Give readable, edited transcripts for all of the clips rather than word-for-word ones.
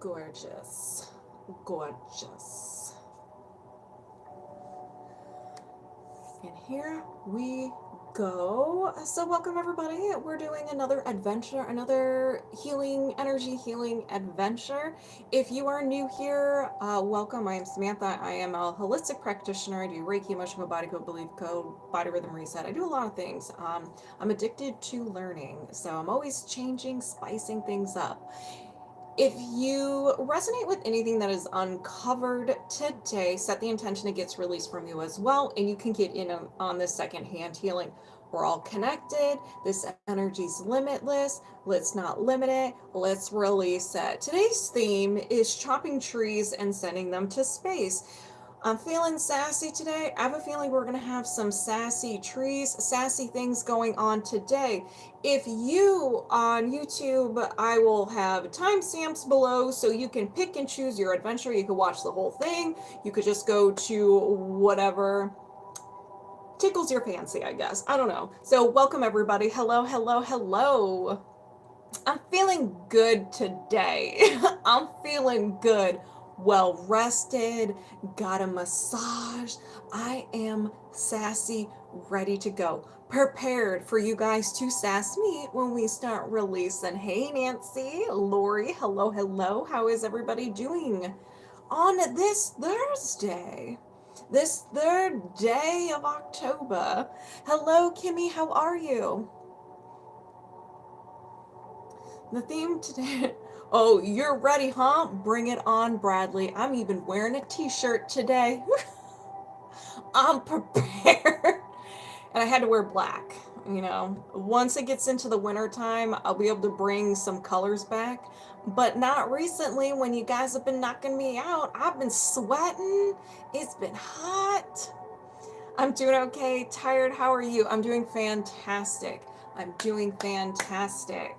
Gorgeous. Gorgeous. And here we go. So, welcome everybody. We're doing another adventure, another energy healing adventure. If you are new here, welcome. I am Samantha. I am a holistic practitioner. I do Reiki, emotional body code, belief code, body rhythm reset. I do a lot of things. I'm addicted to learning, so I'm always changing, spicing things up. If you resonate with anything that is uncovered today, set the intention it gets released from you as well, and you can get in on this secondhand healing. We're all connected. This energy's limitless. Let's not limit it. Let's release it. Today's theme is chopping trees and sending them to space. I'm feeling sassy today. I have a feeling we're going to have some sassy trees, sassy things going on today. If you on YouTube, I will have timestamps below so you can pick and choose your adventure. You could watch the whole thing. You could just go to whatever tickles your fancy, I guess. I don't know. So, welcome everybody. Hello, hello, hello. I'm feeling good today. I'm feeling good. Well rested, got a massage. I am sassy, ready to go. Prepared for you guys to sass me when we start releasing. Hey, Nancy, Lori, hello, hello. How is everybody doing on this Thursday? This third day of October. Hello, Kimmy, how are you? The theme today. Oh, you're ready, huh? Bring it on, Bradley. I'm even wearing a t shirt today. I'm prepared. And I had to wear black. You know, once it gets into the winter time, I'll be able to bring some colors back. But not recently when you guys have been knocking me out. I've been sweating. It's been hot. I'm doing okay. Tired. How are you? I'm doing fantastic. I'm doing fantastic.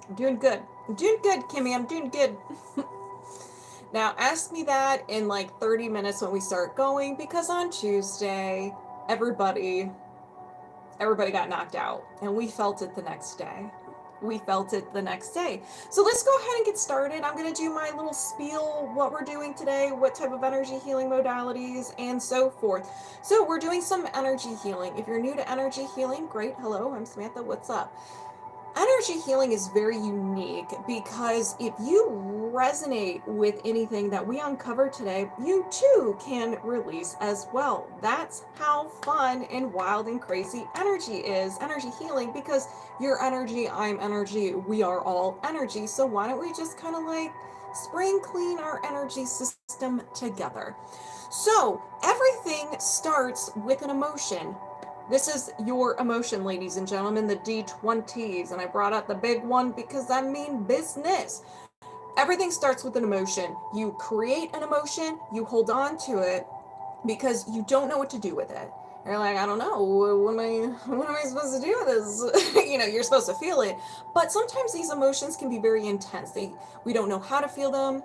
I'm doing good. I'm doing good, Kimmy. I'm doing good. Now, ask me that in like 30 minutes when we start going, because on Tuesday, everybody got knocked out, and we felt it the next day. We felt it the next day. So let's go ahead and get started. I'm going to do my little spiel, what we're doing today, what type of energy healing modalities, and so forth. So we're doing some energy healing. If you're new to energy healing, great. Hello, I'm Samantha. What's up? Energy healing is very unique because if you resonate with anything that we uncover today, you too can release as well. That's how fun and wild and crazy energy is. Energy healing, because you're energy, I'm energy, we are all energy. So why don't we just kind of like spring clean our energy system together? So everything starts with an emotion. This is your emotion, ladies and gentlemen, the D20s. And I brought out the big one because I mean business. Everything starts with an emotion. You create an emotion, you hold on to it because you don't know what to do with it. You're like, I don't know, what am I supposed to do with this? You're supposed to feel it, but sometimes these emotions can be very intense. We don't know how to feel them.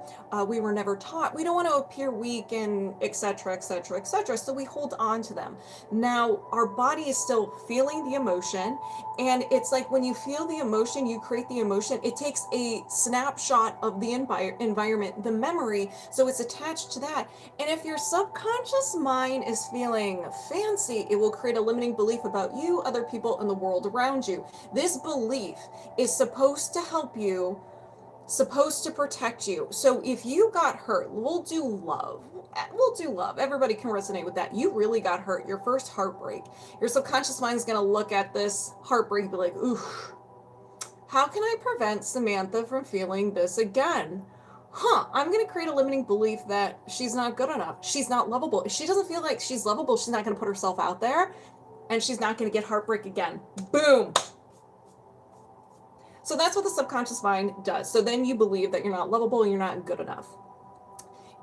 We were never taught. We don't want to appear weak and etc. etc. etc. So we hold on to them. Now our body is still feeling the emotion, and it's like when you feel the emotion, you create the emotion. It takes a snapshot of the environment, the memory, so it's attached to that. And if your subconscious mind is feeling fancy, it will create a limiting belief about you, other people, and the world around you. This belief is supposed to help you, supposed to protect you. So if you got hurt, we'll do love. We'll do love. Everybody can resonate with that. You really got hurt, your first heartbreak. Your subconscious mind is going to look at this heartbreak and be like, ooh, how can I prevent Samantha from feeling this again? I'm going to create a limiting belief that she's not good enough. She's not lovable. If she doesn't feel like she's lovable, she's not going to put herself out there, and she's not going to get heartbreak again. Boom. So that's what the subconscious mind does. So then you believe that you're not lovable and you're not good enough.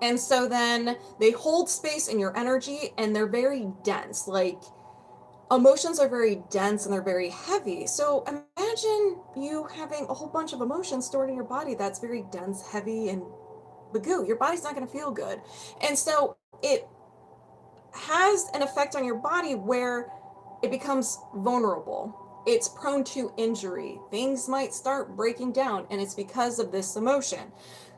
And so then they hold space in your energy, and they're very dense. Like, emotions are very dense and they're very heavy. So imagine you having a whole bunch of emotions stored in your body that's very dense, heavy, and bagoo. Your body's not going to feel good. And so it has an effect on your body where it becomes vulnerable. it's prone to injury. Things might start breaking down, and it's because of this emotion.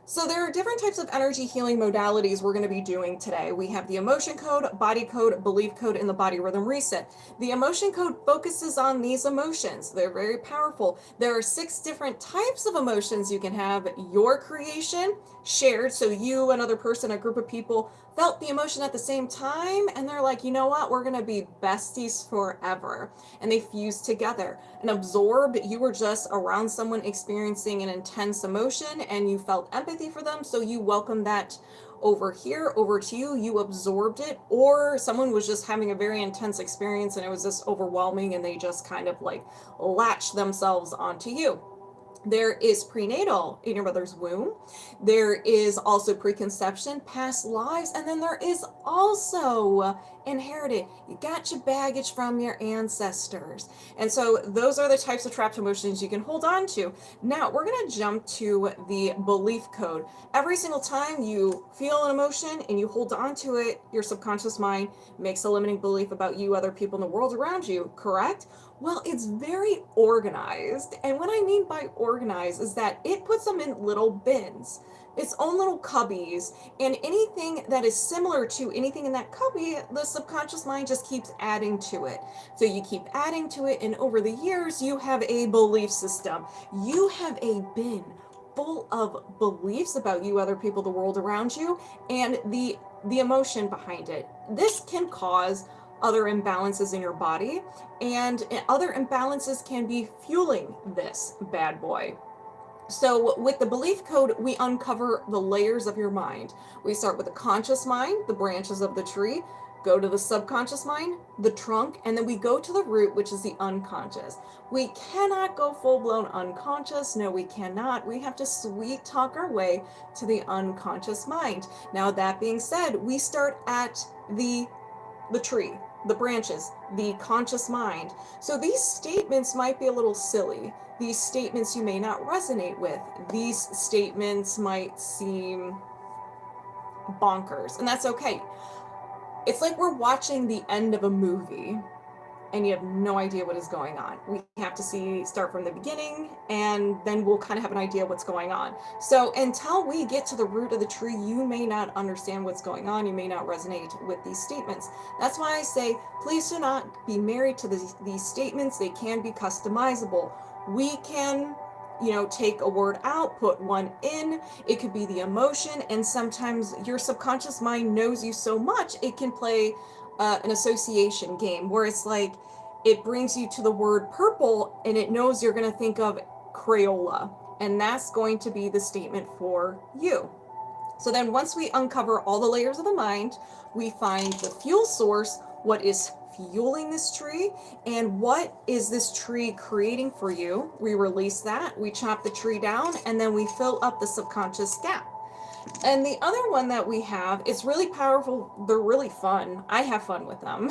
So there are different types of energy healing modalities we're going to be doing today. We have the emotion code, body code, belief code, and the body rhythm reset. The emotion code focuses on these emotions. They're very powerful. There are 6 different types of emotions you can have. Your creation, shared, so you, another person, a group of people felt the emotion at the same time, and they're like, you know what, we're going to be besties forever. And they fuse together. And absorbed, you were just around someone experiencing an intense emotion and you felt empathy for them, so you welcome that over here, over to you, you absorbed it. Or someone was just having a very intense experience and it was just overwhelming and they just kind of like latched themselves onto you. There is prenatal, in your mother's womb. There is also preconception, past lives, and then there is also inherited. You got your baggage from your ancestors. And so those are the types of trapped emotions you can hold on to. Now, we're going to jump to the belief code. Every single time you feel an emotion and you hold on to it, your subconscious mind makes a limiting belief about you, other people in the world around you, correct? Well, it's very organized. And what I mean by organized is that it puts them in little bins, its own little cubbies, and anything that is similar to anything in that cubby, the subconscious mind just keeps adding to it. So you keep adding to it, and over the years, you have a belief system. You have a bin full of beliefs about you, other people, the world around you, and the emotion behind it. This can cause other imbalances in your body, and other imbalances can be fueling this bad boy. So with the belief code, we uncover the layers of your mind. We start with the conscious mind, the branches of the tree, go to the subconscious mind, the trunk, and then we go to the root, which is the unconscious. We cannot go full-blown unconscious. No, we cannot. We have to sweet talk our way to the unconscious mind. Now, that being said, we start at the tree, the branches, the conscious mind. So these statements might be a little silly. These statements you may not resonate with. These statements might seem bonkers, and that's okay. It's like we're watching the end of a movie and you have no idea what is going on. We have to start from the beginning, and then we'll kind of have an idea what's going on. So until we get to the root of the tree, you may not understand what's going on. You may not resonate with these statements. That's why I say, please do not be married to these statements. They can be customizable. We can, take a word out, put one in. It could be the emotion, and sometimes your subconscious mind knows you so much, it can play an association game where it's like it brings you to the word purple and it knows you're going to think of Crayola, and that's going to be the statement for you. So then once we uncover all the layers of the mind, we find the fuel source, what is fueling this tree, and what is this tree creating for you. We release that, we chop the tree down, and then we fill up the subconscious gap. And the other one that we have, it's really powerful. They're really fun. I have fun with them.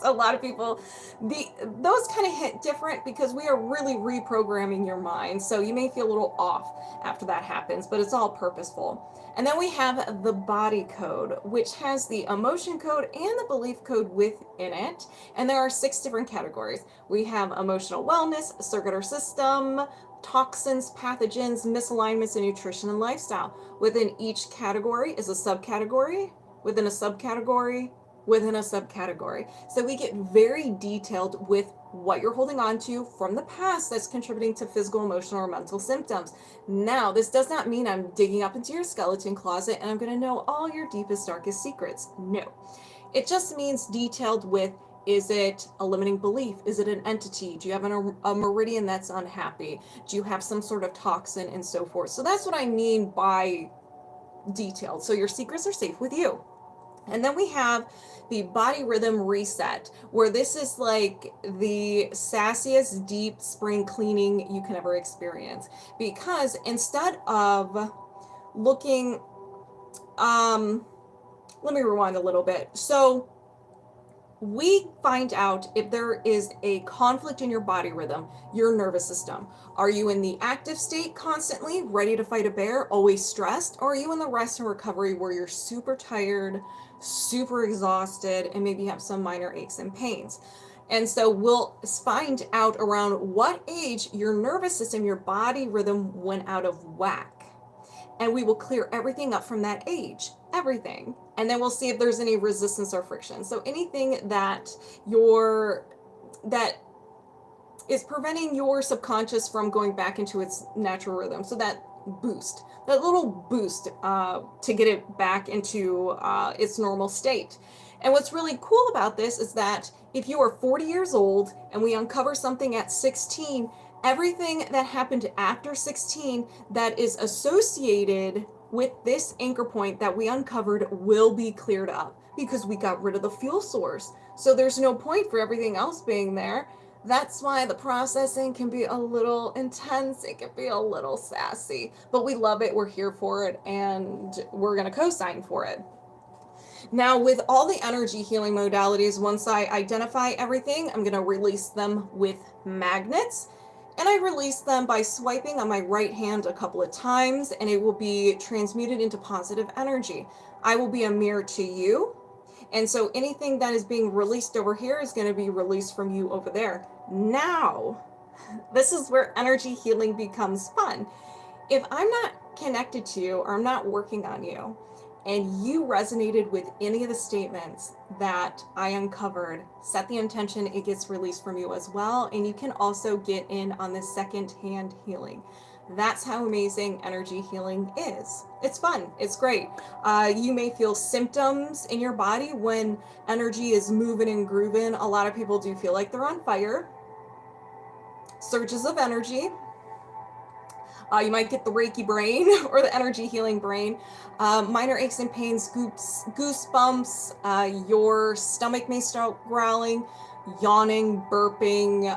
A lot of people, those kind of hit different because we are really reprogramming your mind. So you may feel a little off after that happens, but it's all purposeful. And then we have the body code, which has the emotion code and the belief code within it. And there are 6 different categories. We have emotional wellness, circular system, toxins, pathogens, misalignments, and nutrition and lifestyle. Within each category is a subcategory, within a subcategory, within a subcategory. So we get very detailed with what you're holding on to from the past that's contributing to physical, emotional, or mental symptoms. Now, this does not mean I'm digging up into your skeleton closet and I'm going to know all your deepest, darkest secrets. No. It just means detailed with, is it a limiting belief? Is it an entity? Do you have a meridian that's unhappy? Do you have some sort of toxin and so forth? So that's what I mean by detailed. So your secrets are safe with you. And then we have the body rhythm reset, where this is like the sassiest deep spring cleaning you can ever experience. Because instead of looking, let me rewind a little bit. So we find out if there is a conflict in your body rhythm, your nervous system. Are you in the active state constantly, ready to fight a bear, always stressed? Or are you in the rest and recovery where you're super tired, super exhausted, and maybe have some minor aches and pains? And so we'll find out around what age your nervous system, your body rhythm went out of whack. And we will clear everything up from that age, everything. And then we'll see if there's any resistance or friction. So anything that that is preventing your subconscious from going back into its natural rhythm. So that boost, that little boost to get it back into its normal state. And what's really cool about this is that if you are 40 years old and we uncover something at 16, everything that happened after 16 that is associated with this anchor point that we uncovered will be cleared up because we got rid of the fuel source. So there's no point for everything else being there. That's why the processing can be a little intense. It can be a little sassy, but we love it. We're here for it, and we're going to co-sign for it. Now, with all the energy healing modalities, once I identify everything, I'm going to release them with magnets. And I release them by swiping on my right hand a couple of times, and it will be transmuted into positive energy. I will be a mirror to you. And so anything that is being released over here is going to be released from you over there. Now, this is where energy healing becomes fun. If I'm not connected to you or I'm not working on you, and you resonated with any of the statements that I uncovered, set the intention, it gets released from you as well. And you can also get in on the second-hand healing. That's how amazing energy healing is. It's fun. It's great. You may feel symptoms in your body when energy is moving and grooving. A lot of people do feel like they're on fire. Surges of energy. You might get the Reiki brain or the energy healing brain. Minor aches and pains, goosebumps. Your stomach may start growling, yawning, burping,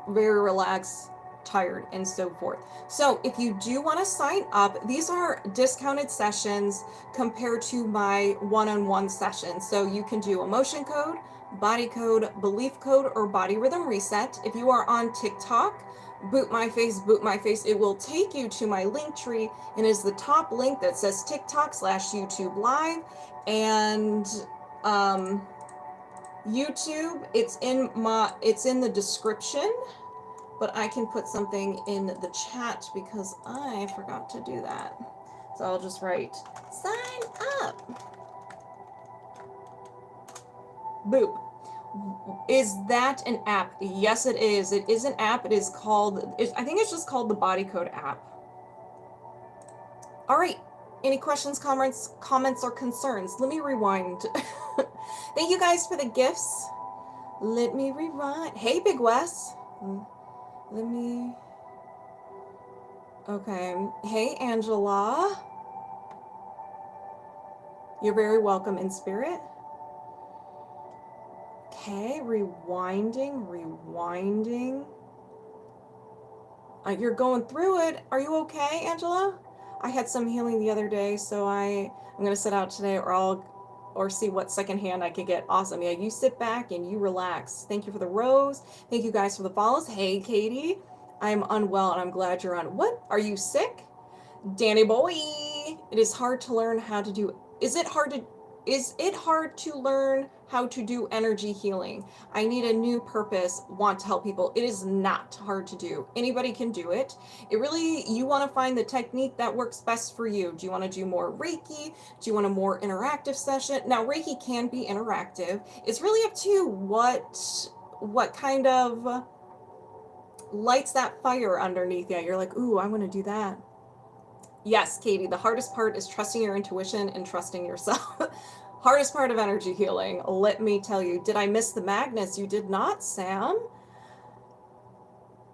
very relaxed, tired, and so forth. So if you do want to sign up, these are discounted sessions compared to my one-on-one sessions. So you can do emotion code, body code, belief code, or body rhythm reset. If you are on TikTok, boot my face, it will take you to my link tree, and is the top link that says TikTok/YouTube live. And YouTube, it's in the description, but I can put something in the chat because I forgot to do that. So I'll just write sign up. Boop. Is that an app? Yes, it is. It is an app. It is called, I think it's just called the Body Code app. All right. Any questions, comments, or concerns? Let me rewind. Thank you guys for the gifts. Let me rewind. Hey, Big Wes. Okay. Hey, Angela. You're very welcome in spirit. Okay, rewinding. You're going through it. Are you okay, Angela? I had some healing the other day, so I'm going to sit out today, or see what secondhand I could get. Awesome. Yeah, you sit back and you relax. Thank you for the rose. Thank you guys for the follows. Hey, Katie. I'm unwell and I'm glad you're on. What? Are you sick? Danny boy. It is hard to learn how to do. Is it hard to learn how to do energy healing? I need a new purpose, want to help people. It is not hard to do. Anybody can do it. You want to find the technique that works best for you. Do you want to do more Reiki? Do you want a more interactive session? Now, Reiki can be interactive. It's really up to you what kind of lights that fire underneath you. You're like, ooh, I want to do that. Yes, Katie, the hardest part is trusting your intuition and trusting yourself. Hardest part of energy healing, let me tell you. Did I miss the magnets? You did not, Sam.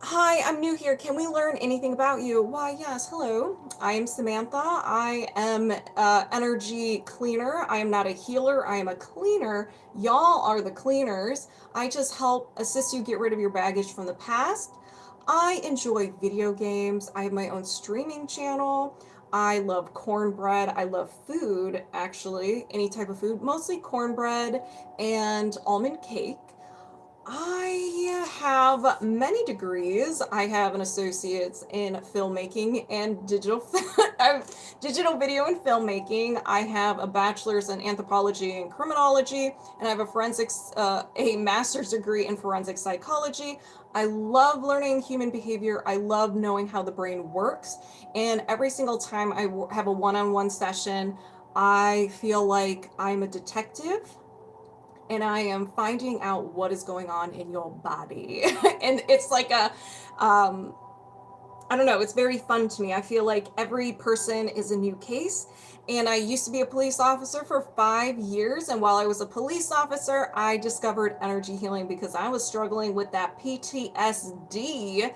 Hi, I'm new here. Can we learn anything about you? Why, yes, hello. I am Samantha. I am an energy cleaner. I am not a healer. I am a cleaner. Y'all are the cleaners. I just help assist you get rid of your baggage from the past. I enjoy video games. I have my own streaming channel. I love cornbread. I love food, actually, any type of food, mostly cornbread and almond cake. I have many degrees. I have an associate's in filmmaking and digital video and filmmaking. I have a bachelor's in anthropology and criminology, and I have a master's degree in forensic psychology. I love learning human behavior. I love knowing how the brain works. And every single time I have a one-on-one session, I feel like I'm a detective and I am finding out what is going on in your body. And it's like um, I don't know, it's very fun to me. I feel like every person is a new case. And I used to be a police officer for 5 years. And while I was a police officer, I discovered energy healing because I was struggling with that PTSD,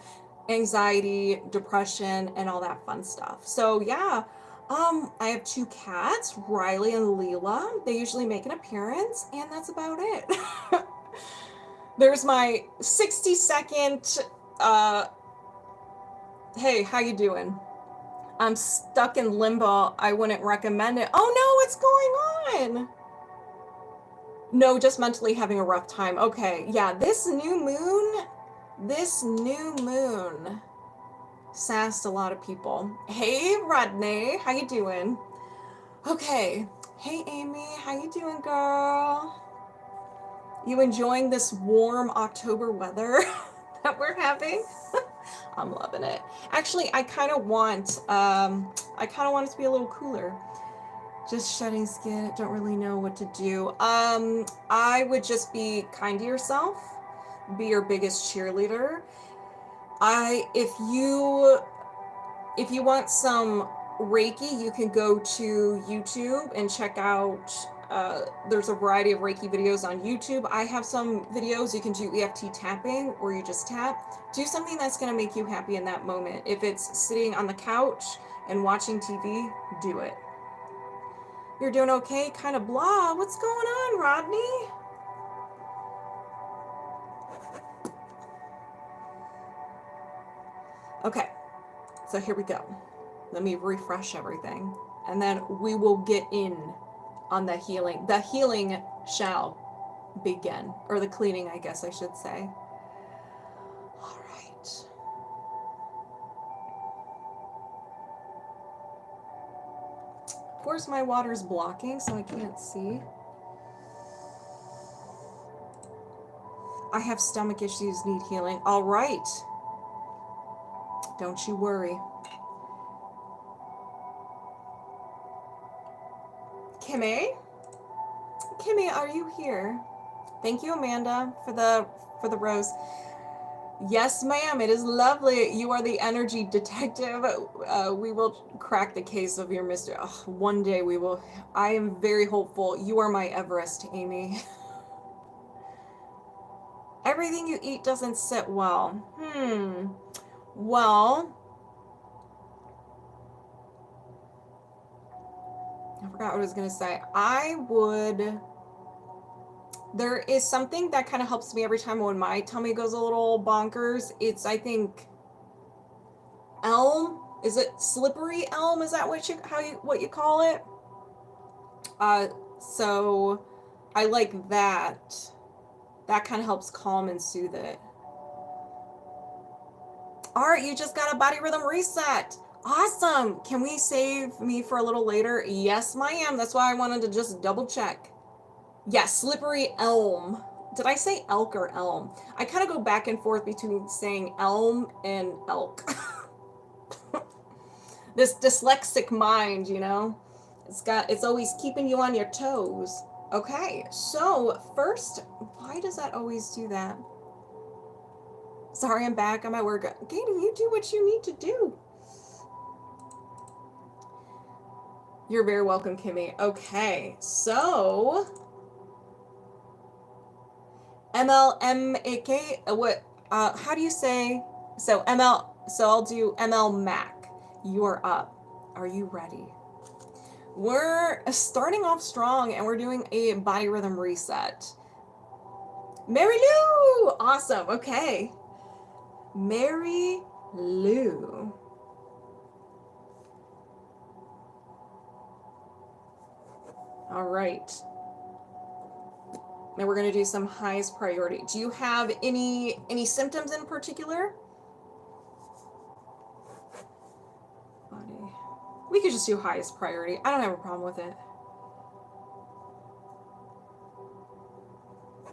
anxiety, depression, and all that fun stuff. So yeah, I have two cats, Riley and Leela. They usually make an appearance, and that's about it. There's my 60-second, uh, hey, how you doing? I'm stuck in limbo. I wouldn't recommend it. Oh no, what's going on? No, just mentally having a rough time. Okay, yeah, this new moon sassed a lot of people. Hey, Rodney, how you doing? Okay. Hey, Amy, how you doing, girl? You enjoying this warm October weather that we're having? I'm loving it. Actually, I kind of want it to be a little cooler. Just shedding skin, don't really know what to do. I would just be kind to yourself, be your biggest cheerleader. If you want some Reiki, you can go to YouTube and check out, there's a variety of Reiki videos on YouTube. I have some videos. You can do EFT tapping, or you just tap. Do something that's going to make you happy in that moment. If it's sitting on the couch and watching TV, do it. You're doing okay? Kind of blah. What's going on, Rodney? Okay, so here we go. Let me refresh everything, and then we will get in on the healing. The healing shall begin, or the cleaning, I guess I should say. All right. Of course, my water's blocking, so I can't see. I have stomach issues, need healing. All right. Don't you worry. Kimmy? Kimmy, are you here? Thank you, Amanda, for the rose. Yes, ma'am. It is lovely. You are the energy detective. We will crack the case of your mystery. Oh, one day we will. I am very hopeful. You are my Everest, Amy. Everything you eat doesn't sit well. Well, I forgot what I was going to say. There is something that kind of helps me every time when my tummy goes a little bonkers. It's, I think, elm. Is it slippery elm? Is that what you call it? So I like that. That kind of helps calm and soothe it. All right, you just got a body rhythm reset. Awesome. Can we save me for a little later? Yes, ma'am. That's why I wanted to just double check. Yes, slippery elm. Did I say elk or elm? I kind of go back and forth between saying elm and elk. This dyslexic mind, you know? It's always keeping you on your toes. Okay, so first, why does that always do that? Sorry, I'm back. I'm at work. Katie, you do what you need to do. You're very welcome, Kimmy. Okay, so MLMAC. What? How do you say? So I'll do MLMAC. You are up. Are you ready? We're starting off strong, and we're doing a body rhythm reset. Mary Lou! Awesome. Okay. Mary Lou. All right. Now we're going to do some highest priority. Do you have any symptoms in particular? Body. We could just do highest priority. I don't have a problem with it.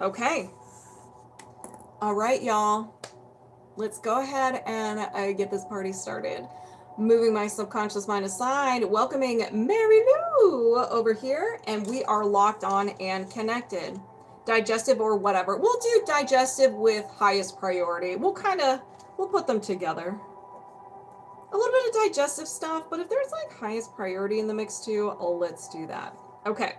Okay. All right, y'all. Let's go ahead and get this party started. Moving my subconscious mind aside, welcoming Mary Lou over here, and we are locked on and connected. Digestive or whatever. We'll do digestive with highest priority. We'll put them together. A little bit of digestive stuff, but if there's like highest priority in the mix too, let's do that. Okay.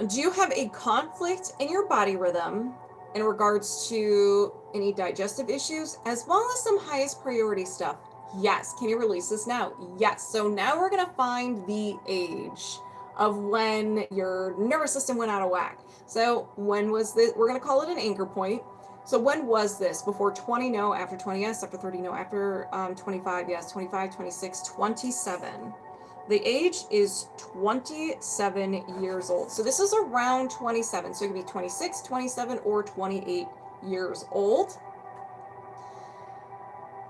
Do you have a conflict in your body rhythm in regards to any digestive issues, as well as some highest priority stuff? Yes. Can you release this now? Yes. So now we're going to find the age of when your nervous system went out of whack. So when was this? We're going to call it an anchor point. So when was this? Before 20, no. After 20, yes. After 30, no. After 25, yes. 25, 26, 27. The age is 27 years old. So this is around 27. So it could be 26, 27, or 28 years old.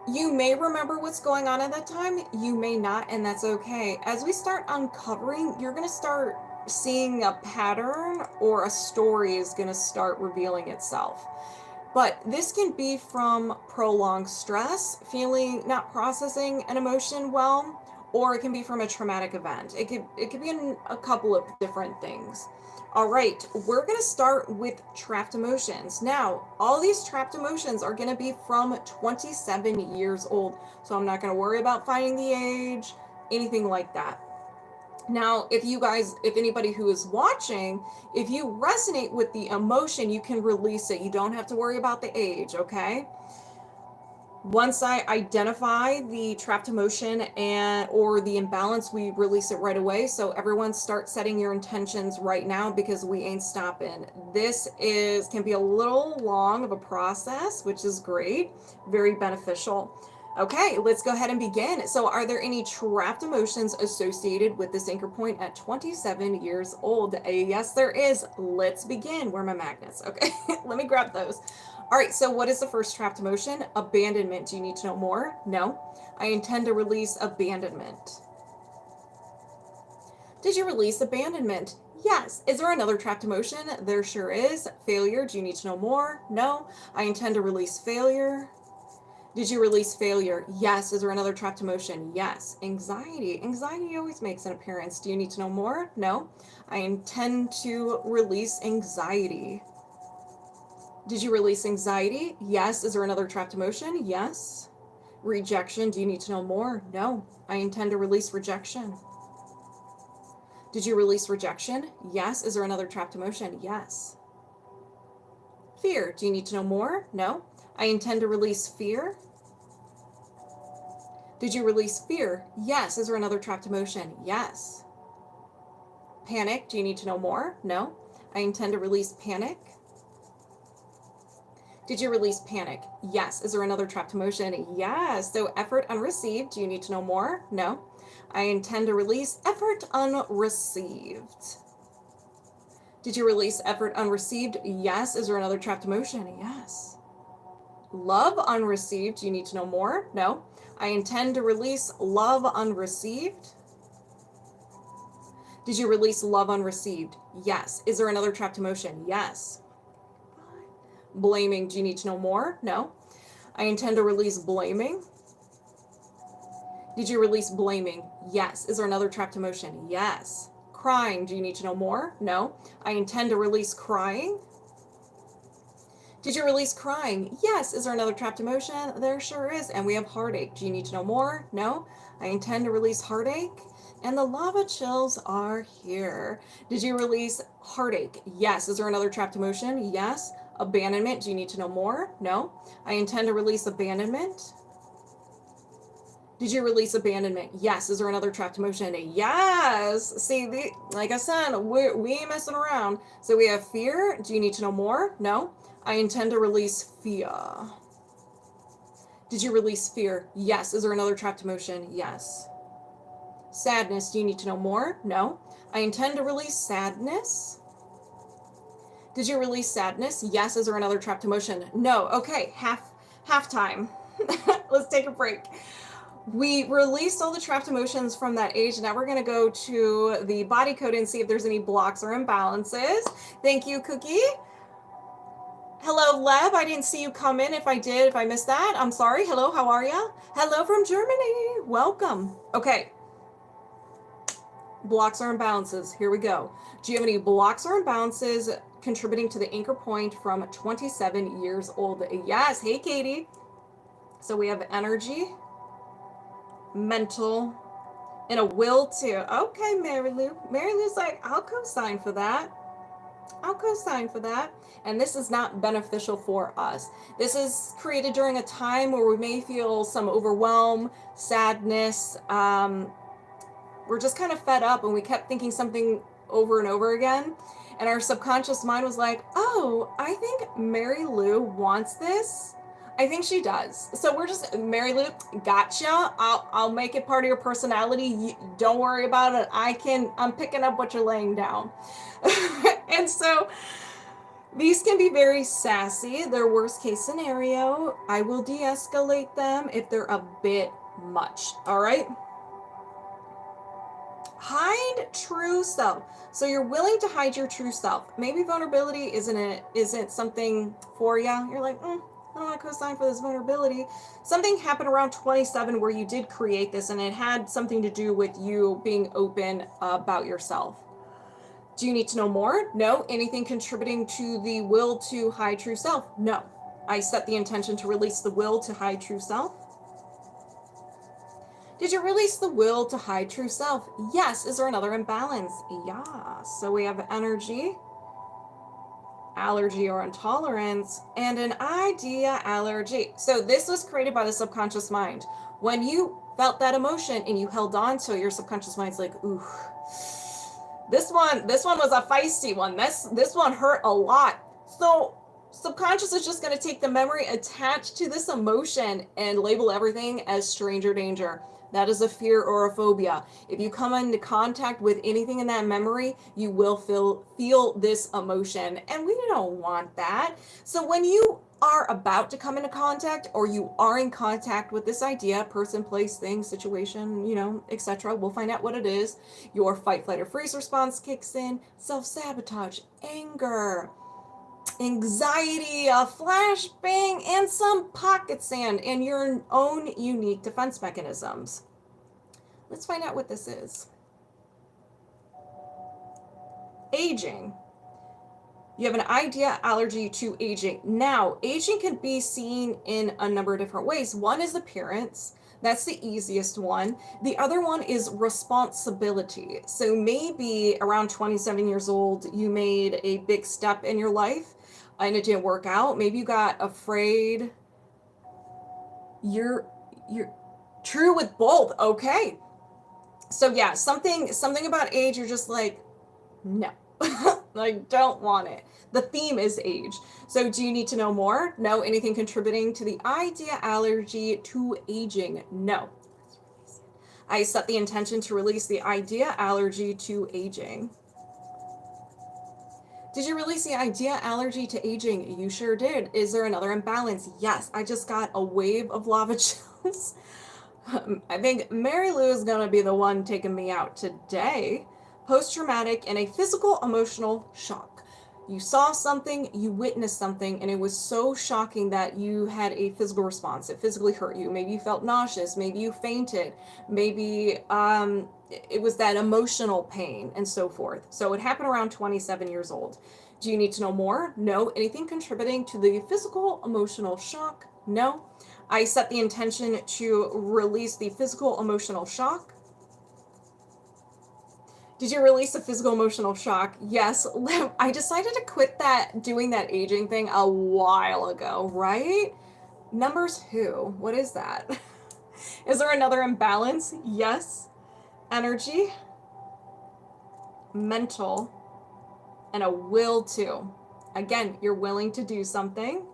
You may remember what's going on at that time. You may not, and that's okay. As we start uncovering, you're going to start seeing a pattern, or a story is going to start revealing itself. But this can be from prolonged stress, feeling not processing an emotion well, or it can be from a traumatic event. It could be in a couple of different things. All right, we're going to start with trapped emotions. Now, all these trapped emotions are going to be from 27 years old. So I'm not going to worry about finding the age, anything like that. Now, if anybody who is watching, if you resonate with the emotion, you can release it. You don't have to worry about the age, okay? Once I identify the trapped emotion or the imbalance, we release it right away. So everyone start setting your intentions right now, because we ain't stopping. This can be a little long of a process, which is great, very beneficial. Okay, let's go ahead and begin. So are there any trapped emotions associated with this anchor point at 27 years old? Yes, there is. Let's begin. Where are my magnets? Okay, let me grab those. All right, so what is the first trapped emotion? Abandonment. Do you need to know more? No. I intend to release abandonment. Did you release abandonment? Yes. Is there another trapped emotion? There sure is. Failure. Do you need to know more? No. I intend to release failure. Did you release failure? Yes. Is there another trapped emotion? Yes. Anxiety. Anxiety always makes an appearance. Do you need to know more? No. I intend to release anxiety. Did you release anxiety? Yes. Is there another trapped emotion? Yes. Rejection. Do you need to know more? No. I intend to release rejection. Did you release rejection? Yes. Is there another trapped emotion? Yes. Fear. Do you need to know more? No. I intend to release fear. Did you release fear? Yes. Is there another trapped emotion? Yes. Panic. Do you need to know more? No. I intend to release panic. Did you release panic? Yes. Is there another trapped emotion? Yes. So effort unreceived. Do you need to know more? No. I intend to release effort unreceived. Did you release effort unreceived? Yes. Is there another trapped emotion? Yes. Love unreceived. Do you need to know more? No. I intend to release love unreceived. Did you release love unreceived? Yes. Is there another trapped emotion? Yes. Blaming. Do you need to know more? No. I intend to release blaming. Did you release blaming? Yes. Is there another trapped emotion? Yes. Crying. Do you need to know more? No. I intend to release crying. Did you release crying? Yes. Is there another trapped emotion? There sure is. And we have heartache. Do you need to know more? No. I intend to release heartache. And the lava chills are here. Did you release heartache? Yes. Is there another trapped emotion? Yes. Abandonment. Do you need to know more? No. I intend to release abandonment. Did you release abandonment? Yes. Is there another trapped emotion? Yes. See, like I said, we ain't messing around. So we have fear. Do you need to know more? No. I intend to release fear. Did you release fear? Yes. Is there another trapped emotion? Yes. Sadness. Do you need to know more? No. I intend to release sadness. Did you release sadness? Yes. Is there another trapped emotion? No. Okay. Halftime. Let's take a break. We released all the trapped emotions from that age. Now we're going to go to the body code and see if there's any blocks or imbalances. Thank you, Cookie. Hello, Leb. I didn't see you come in. If I did, if I missed that, I'm sorry. Hello, how are you? Hello from Germany. Welcome. Okay. Blocks or imbalances. Here we go. Do you have any blocks or imbalances contributing to the anchor point from 27 years old? Yes. Hey, Katie. So we have energy, mental, and a will to. Okay, Mary Lou. Mary Lou's like, I'll co-sign for that. I'll co-sign for that. And this is not beneficial for us. This is created during a time where we may feel some overwhelm, sadness. We're just kind of fed up and we kept thinking something over and over again. And our subconscious mind was like, oh, I think Mary Lou wants this. I think she does. So we're just, Mary Lou, gotcha. I'll make it part of your personality. Don't worry about it. I'm picking up what you're laying down. And so these can be very sassy. Their worst case scenario, I will de-escalate them if they're a bit much. All right. Hide true self. So you're willing to hide your true self. Maybe vulnerability isn't something for you. You're like, I don't want to co-sign for this vulnerability. Something happened around 27 where you did create this and it had something to do with you being open about yourself. Do you need to know more? No. Anything contributing to the will to hide true self? No. I set the intention to release the will to hide true self. Did you release the will to hide true self? Yes. Is there another imbalance? Yeah. So we have energy, allergy or intolerance, and an idea allergy. So this was created by the subconscious mind. When you felt that emotion and you held on to it, your subconscious mind's like, ooh, this one was a feisty one. This one hurt a lot. So subconscious is just going to take the memory attached to this emotion and label everything as stranger danger. That is a fear or a phobia. If you come into contact with anything in that memory, you will feel this emotion, and we don't want that. So when you are about to come into contact, or you are in contact with this idea, person, place, thing, situation, etc., we'll find out what it is. Your fight, flight, or freeze response kicks in. Self-sabotage, anger, anxiety, a flashbang, and some pocket sand, and your own unique defense mechanisms. Let's find out what this is. Aging. You have an idea allergy to aging. Now, aging can be seen in a number of different ways. One is appearance. That's the easiest one. The other one is responsibility. So maybe around 27 years old, you made a big step in your life and it didn't work out. Maybe you got afraid. You're true with both. Okay. So yeah, something about age, you're just like, no, like don't want it. The theme is age. So do you need to know more? No. Anything contributing to the idea allergy to aging? No. I set the intention to release the idea allergy to aging. Did you release the idea allergy to aging? You sure did. Is there another imbalance? Yes. I just got a wave of lava chills. I think Mary Lou is going to be the one taking me out today. Post-traumatic and a physical emotional shock. You saw something, you witnessed something, and it was so shocking that you had a physical response. It physically hurt you. Maybe you felt nauseous. Maybe you fainted. Maybe it was that emotional pain and so forth. So it happened around 27 years old. Do you need to know more? No. Anything contributing to the physical emotional shock? No. I set the intention to release the physical emotional shock. Did you release a physical emotional shock? Yes. I decided to quit doing that aging thing a while ago, right? Numbers who? What is that? Is there another imbalance? Yes. Energy, mental, and a will to. Again, you're willing to do something.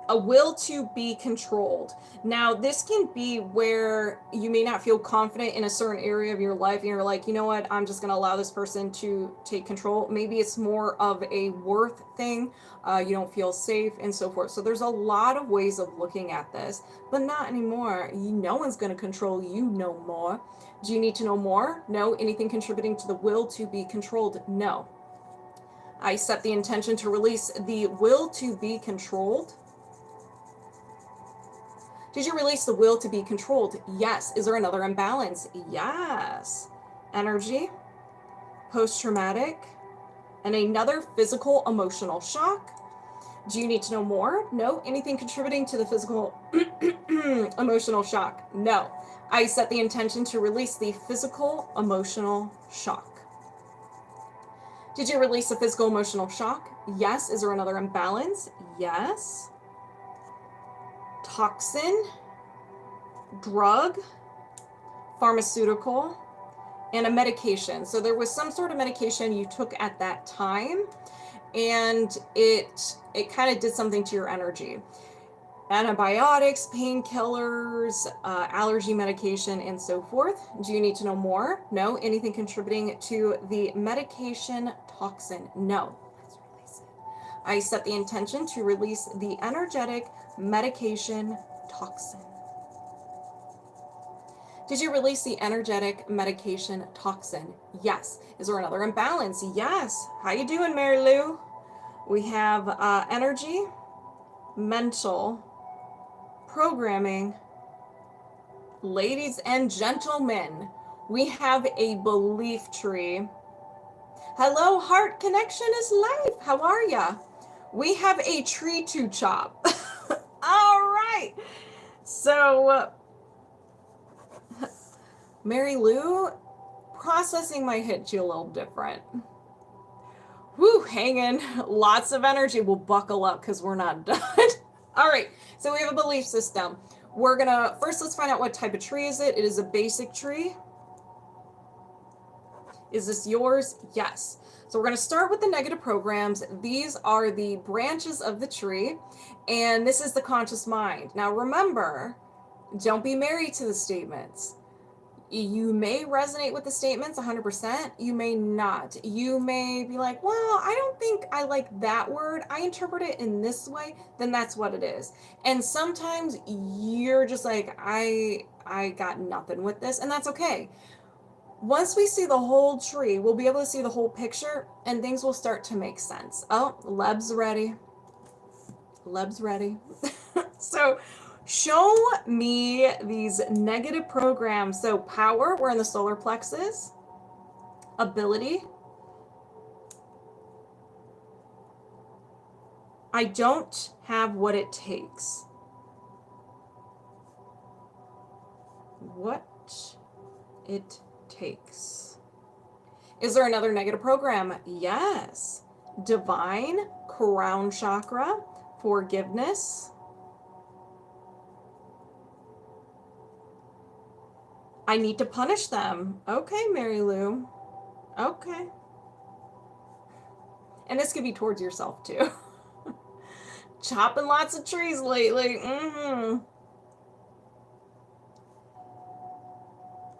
A will to be controlled. Now, this can be where you may not feel confident in a certain area of your life, and you're like, you know what, I'm just going to allow this person to take control. Maybe it's more of a worth thing. You don't feel safe and so forth. So there's a lot of ways of looking at this, but not anymore. No one's going to control you no more. Do you need to know more? No. Anything contributing to the will to be controlled? No. I set the intention to release the will to be controlled. Did you release the will to be controlled? Yes. Is there another imbalance? Yes. Energy, post-traumatic, and another physical emotional shock. Do you need to know more? No. Anything contributing to the physical emotional shock? No. I set the intention to release the physical emotional shock. Did you release the physical emotional shock? Yes. Is there another imbalance? Yes. Toxin, drug, pharmaceutical, and a medication. So there was some sort of medication you took at that time, and it kind of did something to your energy. Antibiotics, painkillers, allergy medication, and so forth. Do you need to know more? No. Anything contributing to the medication toxin? No. Let's release it. I set the intention to release the energetic medication toxin. Did you release the energetic medication toxin? Yes. Is there another imbalance? Yes. How you doing, Mary Lou? We have energy, mental, programming. Ladies and gentlemen, we have a belief tree. Hello, Heart Connection is live. How are ya? We have a tree to chop. All right. So, Mary Lou, processing might hit you a little different. Woo, hanging. Lots of energy. We'll buckle up because we're not done. All right. So we have a belief system. We're going to, first let's find out what type of tree is it. It is a basic tree. Is this yours? Yes. So we're going to start with the negative programs. These are the branches of the tree, and this is the conscious mind. Now remember, don't be married to the statements. You may resonate with the statements 100%. You may not. You may be like, well, I don't think I like that word. I interpret it in this way. Then that's what it is. And sometimes you're just like, I got nothing with this, and that's okay. Once we see the whole tree, we'll be able to see the whole picture, and things will start to make sense. Oh, Leb's ready. Leb's ready. So show me these negative programs. So power, we're in the solar plexus. Ability. I don't have what it takes. What it takes. Is there another negative program? Yes. Divine, crown chakra, forgiveness. I need to punish them. Okay, Mary Lou. Okay. And this could be towards yourself too. Chopping lots of trees lately.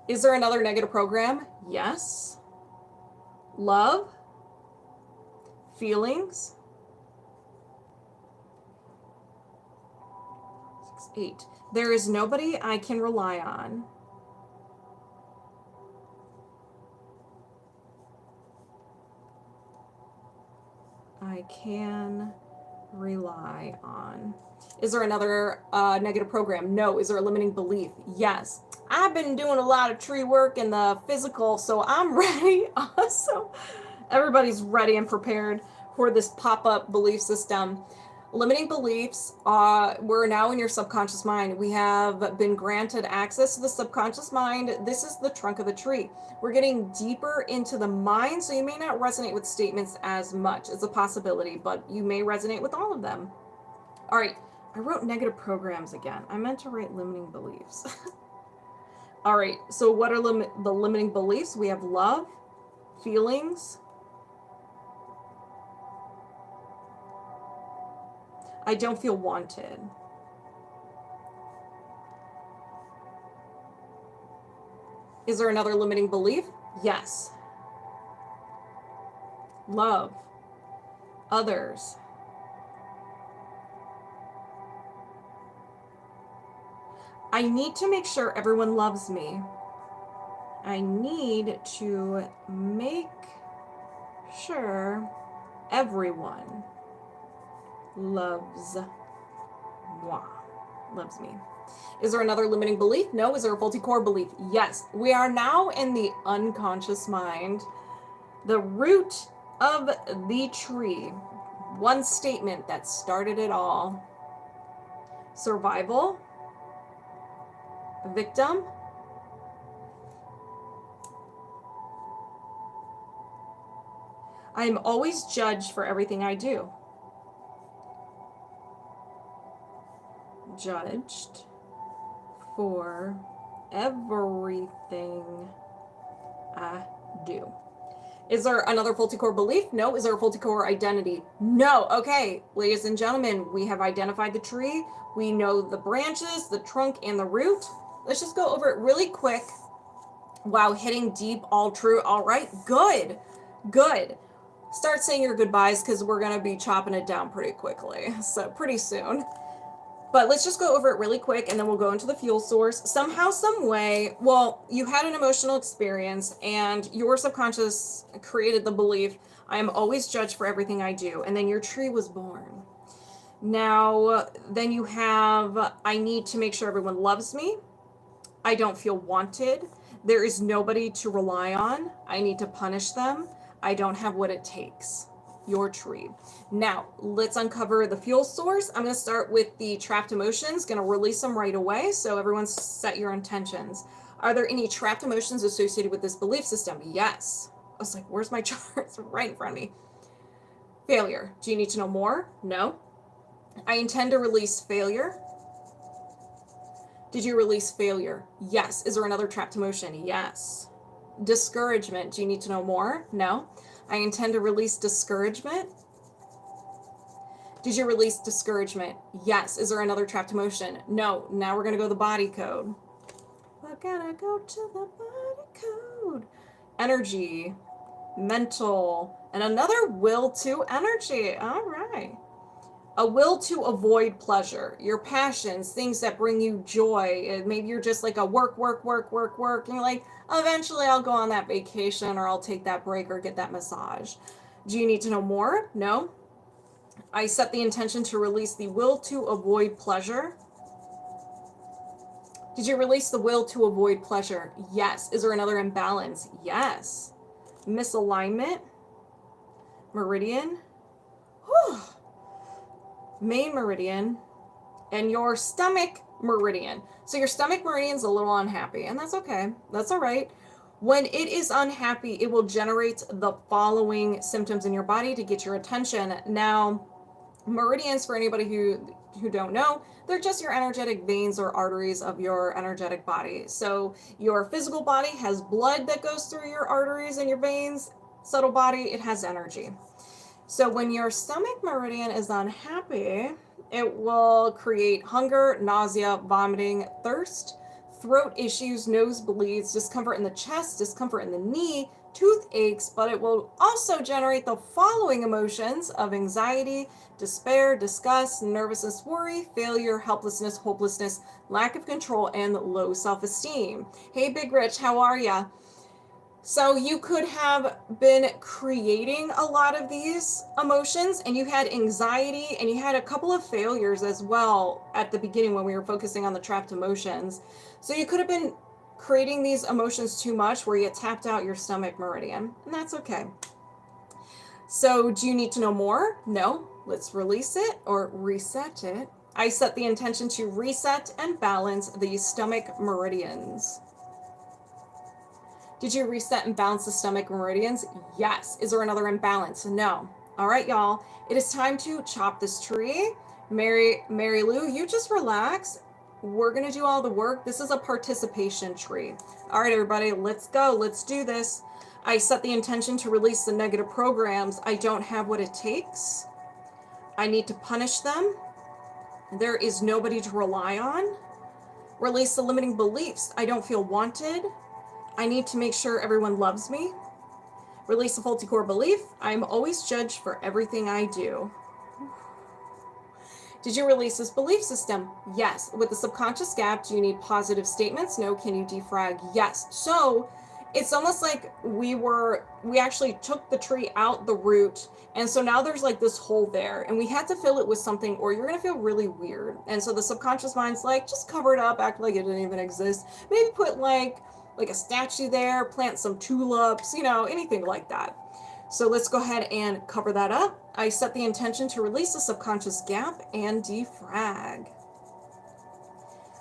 Is there another negative program? Yes. Love. Feelings. 6, 8. There is nobody I can rely on. I can rely on. Is there another negative program? No. Is there a limiting belief? Yes. I've been doing a lot of tree work in the physical, so I'm ready. Awesome. Everybody's ready and prepared for this pop-up belief system. Limiting beliefs, we're now in your subconscious mind. We have been granted access to the subconscious mind. This is the trunk of the tree. We're getting deeper into the mind, so you may not resonate with statements as much. It's a possibility, but you may resonate with all of them. All right, I wrote negative programs again. I meant to write limiting beliefs. All right, so what are the limiting beliefs? We have love, feelings. I don't feel wanted. Is there another limiting belief? Yes. Love others. I need to make sure everyone loves me. I need to make sure everyone loves moi, loves me. Is there another limiting belief? No. Is there a faulty core belief? Yes. We are now in the unconscious mind. The root of the tree. One statement that started it all. Survival. Victim. I am always judged for everything I do. Judged for everything I do. Is there another faulty core belief? No. Is there a faulty core identity? No. Okay, ladies and gentlemen, we have identified the tree. We know the branches, the trunk, and the root. Let's just go over it really quick. Wow, hitting deep, all true. All right, good, good. Start saying your goodbyes because we're going to be chopping it down pretty quickly, so pretty soon. But let's just go over it really quick and then we'll go into the fuel source. Somehow, some way, well, you had an emotional experience and your subconscious created the belief, I am always judged for everything I do. And then your tree was born. Now, then you have, I need to make sure everyone loves me. I don't feel wanted. There is nobody to rely on. I need to punish them. I don't have what it takes. Your tree. Now, let's uncover the fuel source. I'm going to start with the trapped emotions, going to release them right away. So everyone set your intentions. Are there any trapped emotions associated with this belief system? Yes. I was like, where's my chart? It's right in front of me. Failure. Do you need to know more? No. I intend to release failure. Did you release failure? Yes. Is there another trapped emotion? Yes. Discouragement. Do you need to know more? No. I intend to release discouragement. Did you release discouragement? Yes. Is there another trapped emotion? No. Now we're going to go to the body code. We're going to go to the body code. Energy, mental, and another will to energy. All right. A will to avoid pleasure, your passions, things that bring you joy. Maybe you're just like a work. And you're like, eventually I'll go on that vacation or I'll take that break or get that massage. Do you need to know more? No. I set the intention to release the will to avoid pleasure. Did you release the will to avoid pleasure? Yes. Is there another imbalance? Yes. Misalignment. Meridian. Whew. Main meridian, and your stomach meridian. So your stomach meridian's a little unhappy, and that's okay. That's all right. When it is unhappy, it will generate the following symptoms in your body to get your attention. Now, meridians, for anybody who don't know, they're just your energetic veins or arteries of your energetic body. So your physical body has blood that goes through your arteries and your veins. Subtle body, it has energy. So when your stomach meridian is unhappy, it will create hunger, nausea, vomiting, thirst, throat issues, nosebleeds, discomfort in the chest, discomfort in the knee, toothaches, but it will also generate the following emotions of anxiety, despair, disgust, nervousness, worry, failure, helplessness, hopelessness, lack of control, and low self-esteem. Hey, Big Rich, how are ya? So you could have been creating a lot of these emotions, and you had anxiety and you had a couple of failures as well at the beginning when we were focusing on the trapped emotions. So you could have been creating these emotions too much where you tapped out your stomach meridian, and that's okay. So do you need to know more? No. Let's release it or reset it. I set the intention to reset and balance the stomach meridians. Did you reset and balance the stomach meridians? Yes. Is there another imbalance? No. All right, y'all. It is time to chop this tree. Mary Lou, you just relax. We're going to do all the work. This is a participation tree. All right, everybody, let's go. Let's do this. I set the intention to release the negative programs. I don't have what it takes. I need to punish them. There is nobody to rely on. Release the limiting beliefs. I don't feel wanted. I need to make sure everyone loves me. Release the faulty core belief. I'm always judged for everything I do. Did you release this belief system? Yes. With the subconscious gap, do you need positive statements? No. Can you defrag? Yes. So it's almost like we actually took the tree out the root, and so now there's like this hole there, and we had to fill it with something or you're gonna feel really weird. And so the subconscious mind's like, just cover it up, act like it didn't even exist. Maybe put like a statue there, plant some tulips, anything like that. So let's go ahead and cover that up. I set the intention to release the subconscious gap and defrag.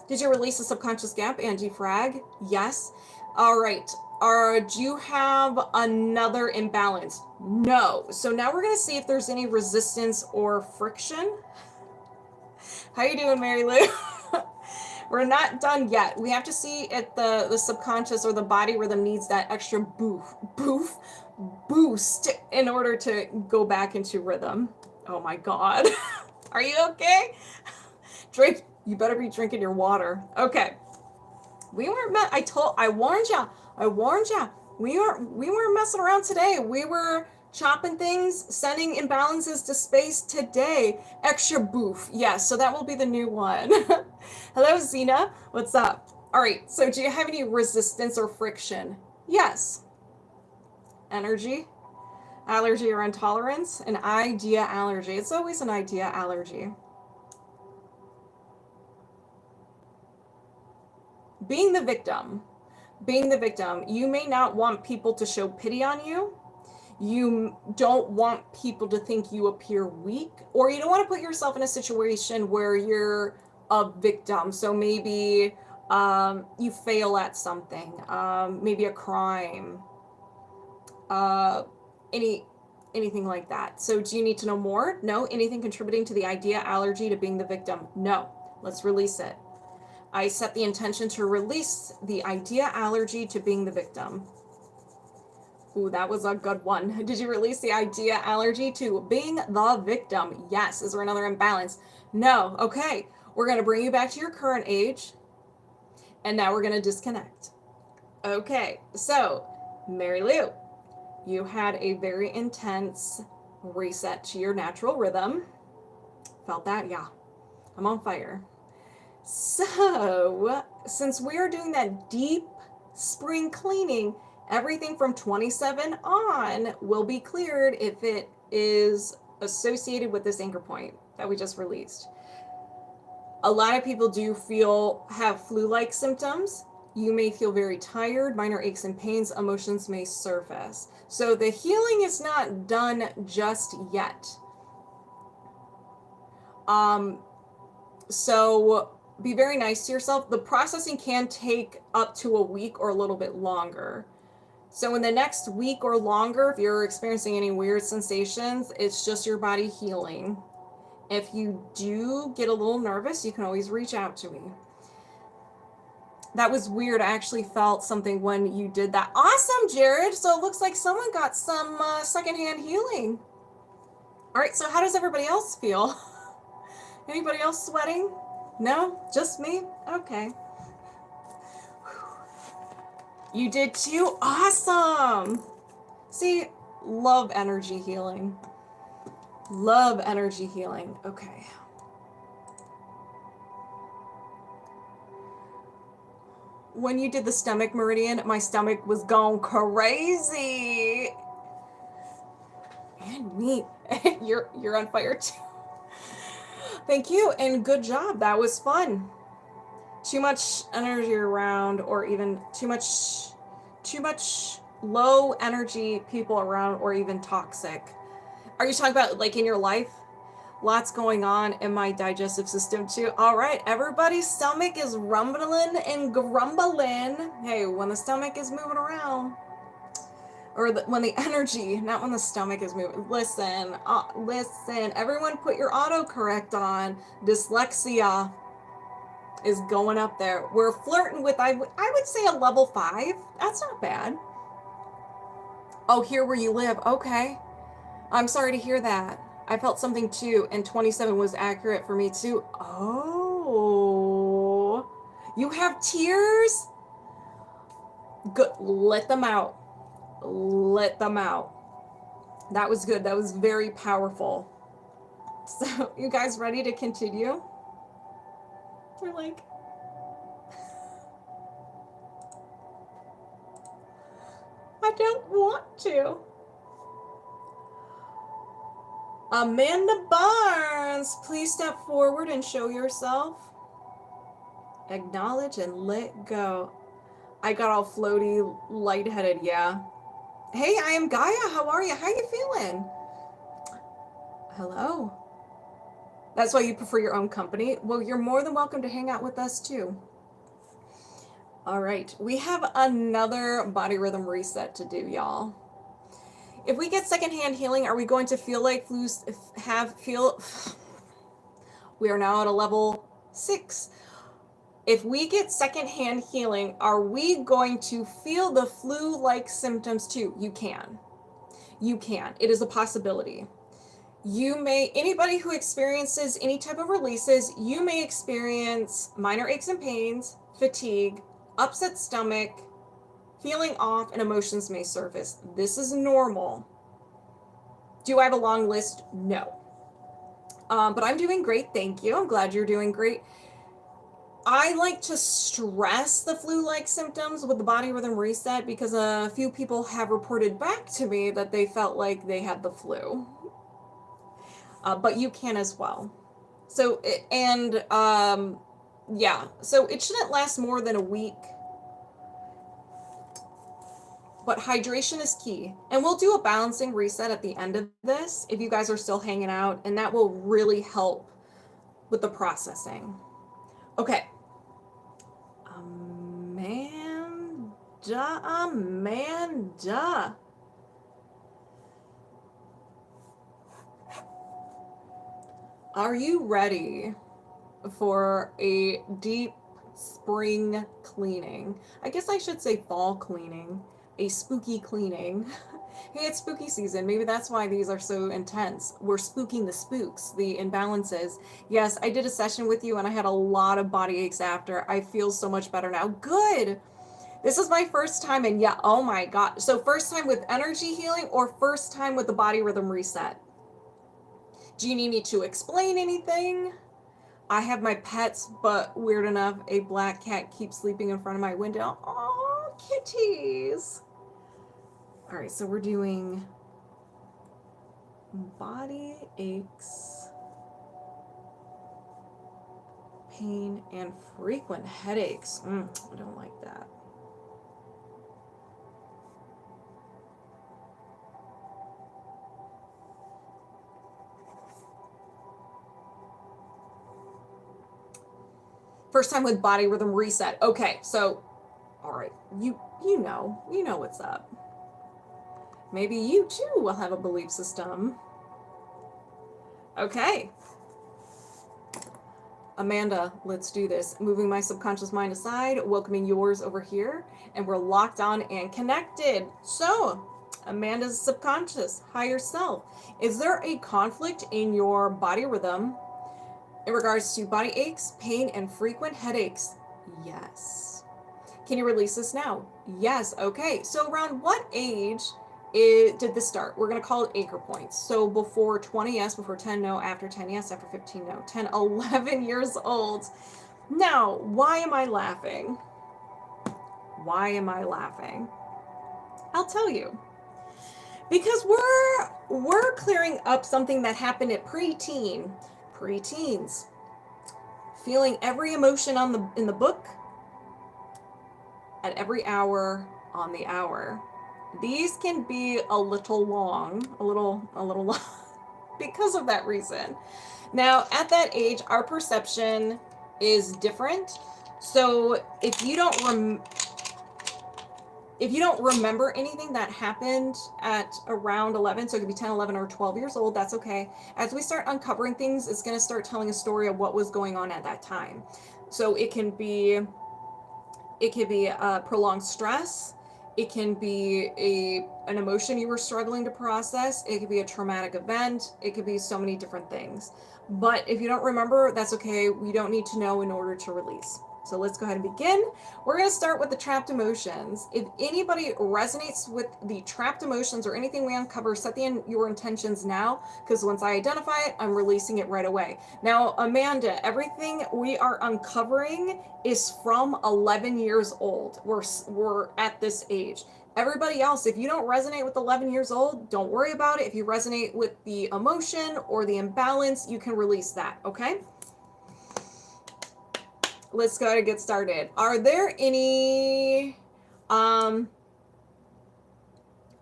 Did you release the subconscious gap and defrag? Yes. All right. Do you have another imbalance? No. So now we're going to see if there's any resistance or friction. How you doing, Mary Lou? We're not done yet. We have to see if the subconscious or the body rhythm needs that extra boost in order to go back into rhythm. Oh my God. Are you okay? Drink. You better be drinking your water. Okay. We weren't I warned ya. We weren't messing around today. We were chopping things, sending imbalances to space today. Extra boof. Yes, so that will be the new one. Hello, Zena. What's up? All right, so do you have any resistance or friction? Yes. Energy, allergy or intolerance, an idea allergy. It's always an idea allergy. Being the victim. You may not want people to show pity on you. You don't want people to think you appear weak, or you don't want to put yourself in a situation where you're a victim. So maybe you fail at something, maybe a crime, anything like that. So do you need to know more? No. Anything contributing to the idea allergy to being the victim? No. Let's release it. I set the intention to release the idea allergy to being the victim. Ooh, that was a good one. Did you release the idea allergy to being the victim? Yes. Is there another imbalance? No. Okay. We're going to bring you back to your current age. And now we're going to disconnect. Okay. So, Mary Lou, you had a very intense reset to your natural rhythm. Felt that? Yeah. I'm on fire. So, since we are doing that deep spring cleaning, everything from 27 on will be cleared if it is associated with this anchor point that we just released. A lot of people do have flu-like symptoms. You may feel very tired, minor aches and pains, emotions may surface. So the healing is not done just yet. So be very nice to yourself. The processing can take up to a week or a little bit longer. So in the next week or longer, if you're experiencing any weird sensations, it's just your body healing. If you do get a little nervous, you can always reach out to me. That was weird. I actually felt something when you did that. Awesome, Jared. So it looks like someone got some secondhand healing. All right, so how does everybody else feel? Anybody else sweating? No? Just me? Okay. You did too? Awesome! See, love energy healing. Love energy healing. Okay. When you did the stomach meridian, my stomach was going crazy. And me. You're on fire too. Thank you, and good job. That was fun. Too much energy around, or even too much low energy people around, or even toxic. Are you talking about like in your life? Lots going on in my digestive system too. All right, everybody's stomach is rumbling and grumbling. Hey, when the stomach is moving around, or when the energy, not when the stomach is moving. Listen, everyone put your autocorrect on. Dyslexia is going up there. We're flirting with, I would say, a level 5. That's not bad. Oh, here where you live. Okay. I'm sorry to hear that. I felt something too, and 27 was accurate for me too. Oh, you have tears? Good. Let them out. Let them out. That was good. That was very powerful. So, you guys ready to continue? We're like, I don't want to. Amanda Barnes, please step forward and show yourself. Acknowledge and let go. I got all floaty, lightheaded, yeah. Hey, I am Gaia. How are you? How you feeling? Hello. That's why you prefer your own company? Well, you're more than welcome to hang out with us too. All right, we have another body rhythm reset to do, y'all. If we get secondhand healing, are we going to feel like we are now at a level 6. If we get secondhand healing, are we going to feel the flu-like symptoms too? You can. You can. It is a possibility. You may, anybody who experiences any type of releases, you may experience minor aches and pains, fatigue, upset stomach, feeling off, and emotions may surface. This is normal. Do I have a long list? No. But I'm doing great, thank you. I'm glad you're doing great. I like to stress the flu-like symptoms with the body rhythm reset because a few people have reported back to me that they felt like they had the flu. But you can as well. So, and yeah, so it shouldn't last more than a week. But hydration is key. And we'll do a balancing reset at the end of this if you guys are still hanging out, and that will really help with the processing. Okay. Amanda. Are you ready for a deep spring cleaning? I guess I should say fall cleaning, a spooky cleaning. Hey, it's spooky season. Maybe that's why these are so intense. We're spooking the spooks, the imbalances. Yes, I did a session with you and I had a lot of body aches after. I feel so much better now. Good. This is my first time, and yeah, oh my God. So first time with energy healing or first time with the body rhythm reset? Do you need me to explain anything? I have my pets, but weird enough, a black cat keeps sleeping in front of my window. Oh, kitties. All right, so we're doing body aches, pain, and frequent headaches. I don't like that. First time with body rhythm reset. Okay, so, all right, you know what's up. Maybe you too will have a belief system. Okay. Amanda, let's do this. Moving my subconscious mind aside, welcoming yours over here, and we're locked on and connected. So, Amanda's subconscious, higher self. Is there a conflict in your body rhythm in regards to body aches, pain, and frequent headaches? Yes. Can you release this now? Yes. Okay. So around what age did this start? We're going to call it anchor points. So before 20, yes. Before 10, no. After 10, yes. After 15, no. 10, 11 years old. Now, why am I laughing? Why am I laughing? I'll tell you. Because we're clearing up something that happened at preteens. Feeling every emotion in the book at every hour on the hour. These can be a little long, a little long because of that reason. Now, at that age, our perception is different. So if you don't remember anything that happened at around 11, so it could be 10, 11, or 12 years old, that's okay. As we start uncovering things, it's going to start telling a story of what was going on at that time. So it could be prolonged stress. It can be an emotion you were struggling to process. It could be a traumatic event. It could be so many different things. But if you don't remember, that's okay. We don't need to know in order to release. So let's go ahead and begin. We're going to start with the trapped emotions. If anybody resonates with the trapped emotions or anything we uncover, set your intentions now, because once I identify it, I'm releasing it right away. Now, Amanda, everything we are uncovering is from 11 years old. We're at this age. Everybody else, if you don't resonate with 11 years old, don't worry about it. If you resonate with the emotion or the imbalance, you can release that, okay? Let's go ahead and get started. Are there any, hold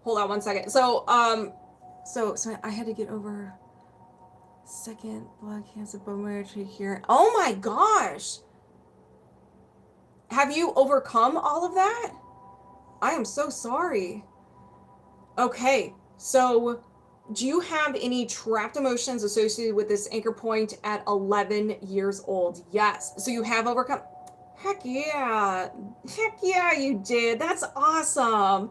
on one second. So I had to get over second blood cancer, bone marrow here. Oh my gosh. Have you overcome all of that? I am so sorry. Okay, so do you have any trapped emotions associated with this anchor point at 11 years old? Yes. So you have overcome. Heck yeah. Heck yeah, you did. That's awesome.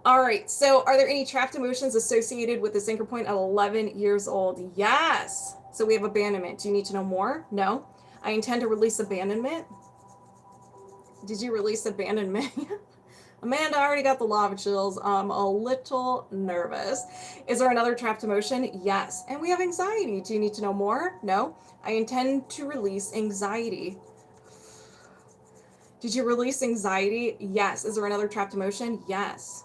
All right. So are there any trapped emotions associated with this anchor point at 11 years old? Yes. So we have abandonment. Do you need to know more? No. I intend to release abandonment. Did you release abandonment? Amanda, I already got the lava chills. I'm a little nervous. Is there another trapped emotion? Yes. And we have anxiety. Do you need to know more? No. I intend to release anxiety. Did you release anxiety? Yes. Is there another trapped emotion? Yes.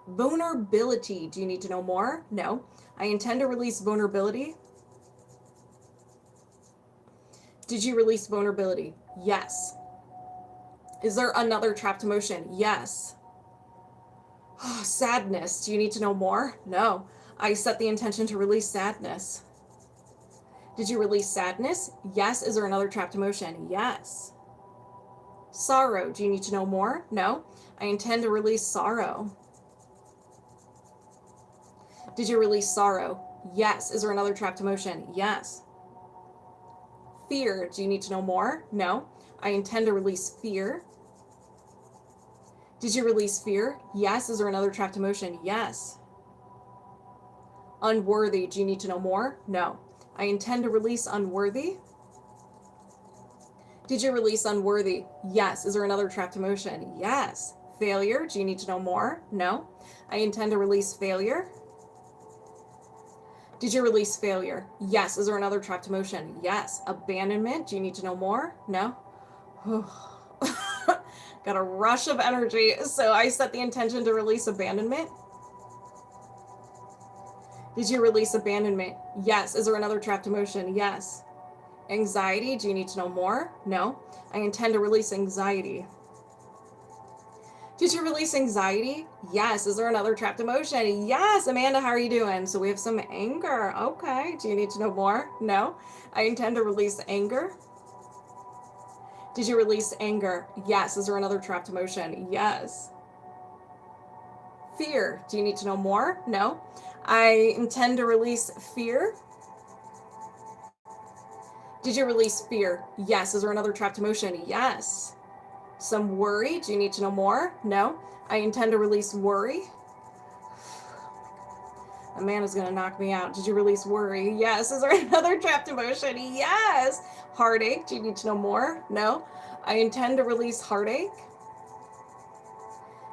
Vulnerability. Do you need to know more? No. I intend to release vulnerability. Did you release vulnerability? Yes. Is there another trapped emotion? Yes. Oh, sadness. Do you need to know more? No. I set the intention to release sadness. Did you release sadness? Yes. Is there another trapped emotion? Yes. Sorrow. Do you need to know more? No. I intend to release sorrow. Did you release sorrow? Yes. Is there another trapped emotion? Yes. Fear. Do you need to know more? No. I intend to release fear. Did you release fear? Yes. Is there another trapped emotion? Yes. Unworthy. Do you need to know more? No. I intend to release unworthy. Did you release unworthy? Yes. Is there another trapped emotion? Yes. Failure. Do you need to know more? No. I intend to release failure. Did you release failure? Yes. Is there another trapped emotion? Yes. Abandonment. Do you need to know more? No. Got a rush of energy. So I set the intention to release abandonment. Did you release abandonment? Yes. Is there another trapped emotion? Yes. Anxiety. Do you need to know more? No. I intend to release anxiety. Did you release anxiety? Yes. Is there another trapped emotion? Yes. Amanda, how are you doing? So we have some anger. Okay. Do you need to know more? No. I intend to release anger. Did you release anger? Yes. Is there another trapped emotion? Yes. Fear. Do you need to know more? No. I intend to release fear. Did you release fear? Yes. Is there another trapped emotion? Yes. Some worry. Do you need to know more? No. I intend to release worry. Amanda's going to knock me out. Did you release worry? Yes. Is there another trapped emotion? Yes. Heartache. Do you need to know more? No. I intend to release heartache.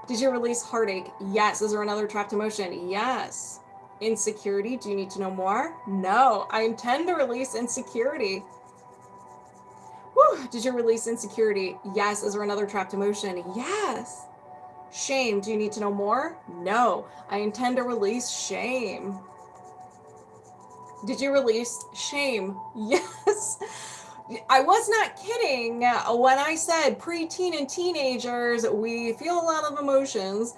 Did you release heartache? Yes. Is there another trapped emotion? Yes. Insecurity. Do you need to know more? No. I intend to release insecurity. Whew. Did you release insecurity? Yes. Is there another trapped emotion? Yes. Shame. Do you need to know more? No. I intend to release shame. Did you release shame? Yes. I was not kidding when I said preteen and teenagers, we feel a lot of emotions.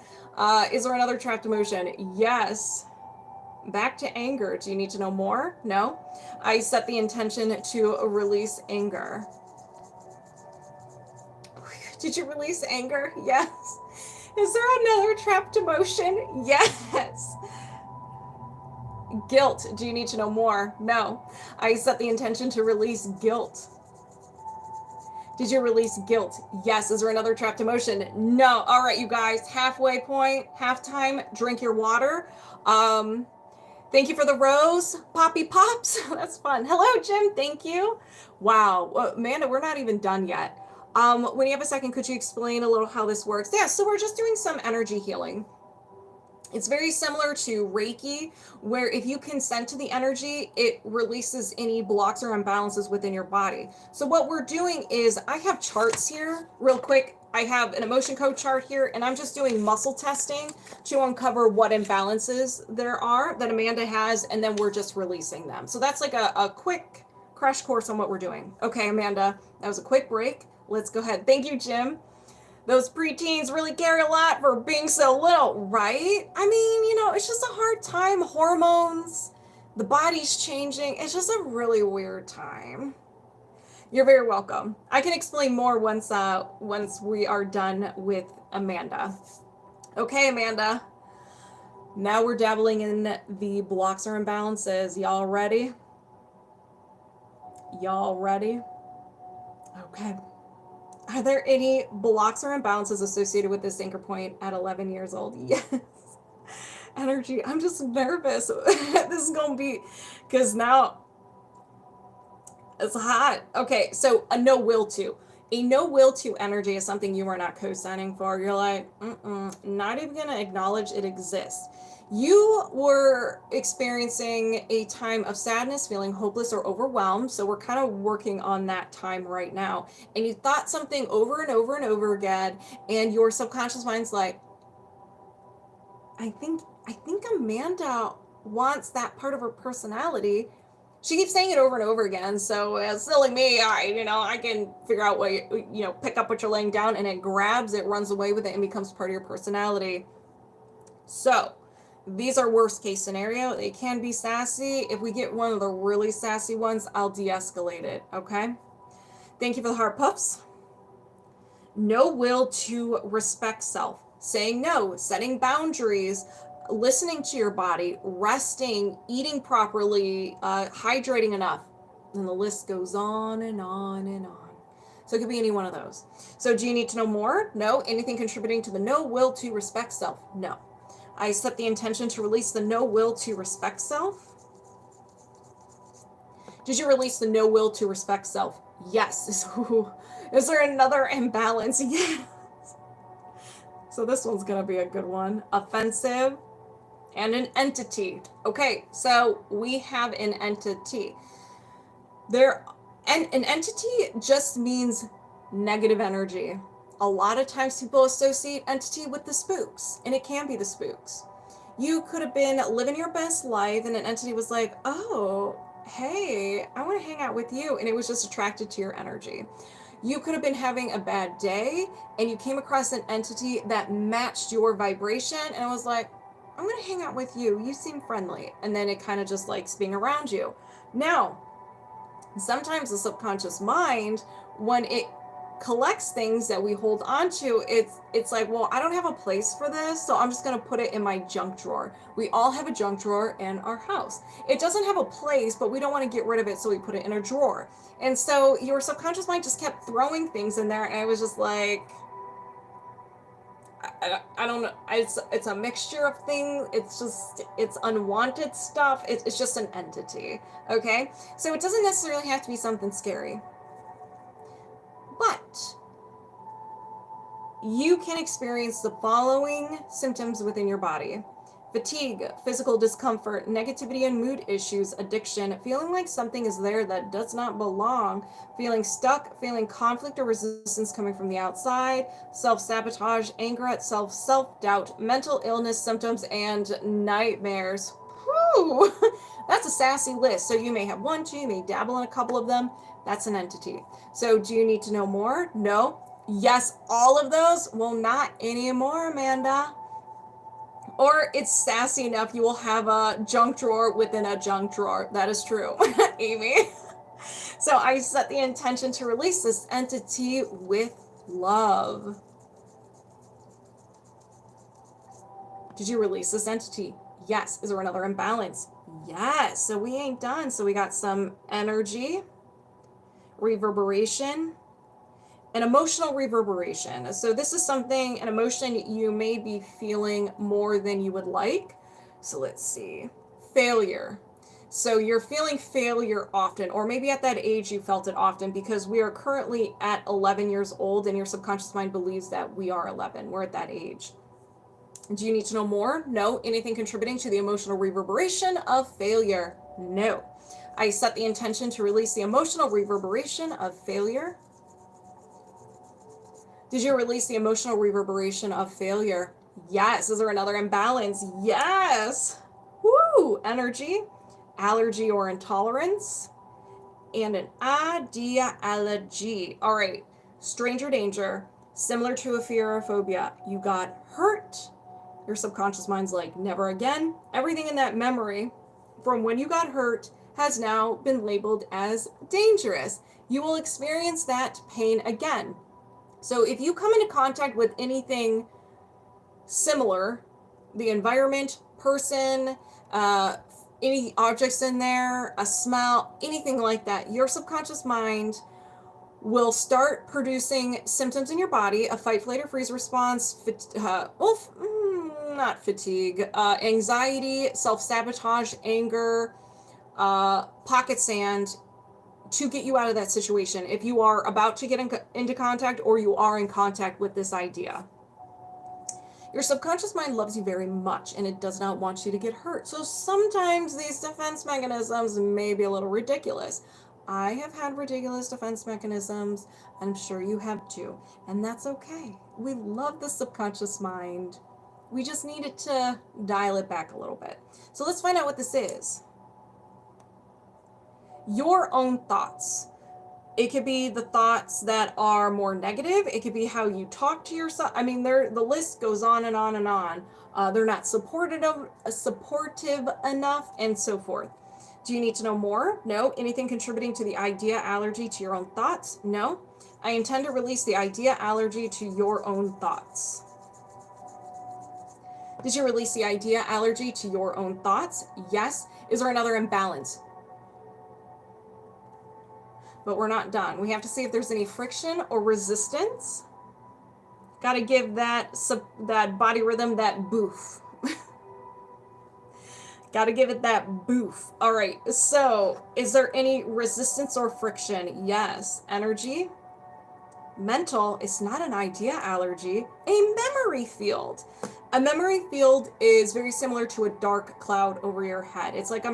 Is there another trapped emotion? Yes. Back to anger. Do you need to know more? No. I set the intention to release anger. Did you release anger? Yes. Is there another trapped emotion? Yes. Guilt. Do you need to know more? No. I set the intention to release guilt. Did you release guilt? Yes. Is there another trapped emotion? No. All right, you guys. Halfway point, halftime. Drink your water. Thank you for the rose, Poppy Pops. That's fun. Hello, Jim. Thank you. Wow, Amanda, we're not even done yet. When you have a second, could you explain a little how this works? Yeah. So we're just doing some energy healing. It's very similar to Reiki, where if you consent to the energy, it releases any blocks or imbalances within your body. So what we're doing is, I have charts here real quick. I have an emotion code chart here, and I'm just doing muscle testing to uncover what imbalances there are that Amanda has, and then we're just releasing them. So that's like a quick crash course on what we're doing. Okay, Amanda, that was a quick break. Let's go ahead. Thank you, Jim. Those preteens really carry a lot for being so little, right? I mean, it's just a hard time. Hormones, the body's changing. It's just a really weird time. You're very welcome. I can explain more once we are done with Amanda. Okay, Amanda. Now we're dabbling in the blocks or imbalances. Y'all ready? Y'all ready? Okay. Are there any blocks or imbalances associated with this anchor point at 11 years old? Yes. Energy. I'm just nervous. This is going to be, because now it's hot. Okay, so a no will to. A no will to energy is something you are not co-signing for. You're like, not even going to acknowledge it exists. You were experiencing a time of sadness, feeling hopeless or overwhelmed. So we're kind of working on that time right now. And you thought something over and over and over again, and your subconscious mind's like, I think Amanda wants that part of her personality. She keeps saying it over and over again. So silly me, I can figure out what pick up what you're laying down, and it grabs it, runs away with it, and becomes part of your personality. So these are worst case scenario. They can be sassy. If we get one of the really sassy ones, I'll de-escalate it. Okay. Thank you for the heart puffs. No will to respect self. Saying no, setting boundaries, listening to your body, resting, eating properly, hydrating enough. And the list goes on and on and on. So it could be any one of those. So do you need to know more? No. Anything contributing to the no will to respect self? No. I set the intention to release the no will to respect self. Did you release the no will to respect self? Yes. Is there another imbalance? Yes. So this one's going to be a good one. Offensive and an entity. Okay, so we have an entity. An entity just means negative energy. A lot of times people associate entity with the spooks, and it can be the spooks. You could have been living your best life, and an entity was like, oh, hey, I want to hang out with you, and it was just attracted to your energy. You could have been having a bad day, and you came across an entity that matched your vibration, and it was like, I'm going to hang out with you. You seem friendly. And then it kind of just likes being around you. Now, sometimes the subconscious mind, when it collects things that we hold on to, it's like, well, I don't have a place for this, so I'm just going to put it in my junk drawer. We all have a junk drawer in our house. It doesn't have a place, but we don't want to get rid of it, so we put it in a drawer. And so your subconscious mind just kept throwing things in there, and I was just like, I don't know. It's a mixture of things. It's unwanted stuff. It's just an entity. Okay, so it doesn't necessarily have to be something scary, but you can experience the following symptoms within your body: fatigue, physical discomfort, negativity and mood issues, addiction, feeling like something is there that does not belong, feeling stuck, feeling conflict or resistance coming from the outside, self-sabotage, anger at self, self-doubt, mental illness symptoms, and nightmares. Whew! That's a sassy list. So you may have one, two, you may dabble in a couple of them. That's an entity. So do you need to know more? No. Yes, all of those? Well, not anymore, Amanda. Or it's sassy enough, you will have a junk drawer within a junk drawer. That is true, Amy. So I set the intention to release this entity with love. Did you release this entity? Yes. Is there another imbalance? Yes. So we ain't done. So we got some energy, reverberation, An emotional reverberation. So this is something, an emotion you may be feeling more than you would like. So let's see. Failure. So you're feeling failure often, or maybe at that age you felt it often, because we are currently at 11 years old and your subconscious mind believes that we are 11. We're at that age. Do you need to know more? No. Anything contributing to the emotional reverberation of failure? No. I set the intention to release the emotional reverberation of failure. Did you release the emotional reverberation of failure? Yes. Is there another imbalance? Yes. Woo! Energy, allergy or intolerance, and an ideology. All right. Stranger danger, similar to a fear or a phobia. You got hurt. Your subconscious mind's like, never again. Everything in that memory from when you got hurt has now been labeled as dangerous. You will experience that pain again. So if you come into contact with anything similar, the environment, person, any objects in there, a smell, anything like that, your subconscious mind will start producing symptoms in your body: a fight, flight, or freeze response, not fatigue, anxiety, self-sabotage, anger, pocket sand, to get you out of that situation if you are about to get into contact or you are in contact with this idea. Your subconscious mind loves you very much and it does not want you to get hurt. So sometimes these defense mechanisms may be a little ridiculous. I have had ridiculous defense mechanisms. I'm sure you have too. And that's okay. We love the subconscious mind. We just needed to dial it back a little bit. So let's find out what this is. Your own thoughts. It could be the thoughts that are more negative. It could be how you talk to yourself. I mean, the list goes on and on and on. They're not supportive enough, and so forth. Do you need to know more? No. Anything contributing to the idea allergy to your own thoughts? No. I intend to release the idea allergy to your own thoughts. Did you release the idea allergy to your own thoughts? Yes. Is there another imbalance? But we're not done. We have to see if there's any friction or resistance. Got to give that body rhythm that boof. Got to give it that boof. All right. So is there any resistance or friction? Yes. Energy. Mental. It's not an idea allergy. A memory field. A memory field is very similar to a dark cloud over your head. It's like a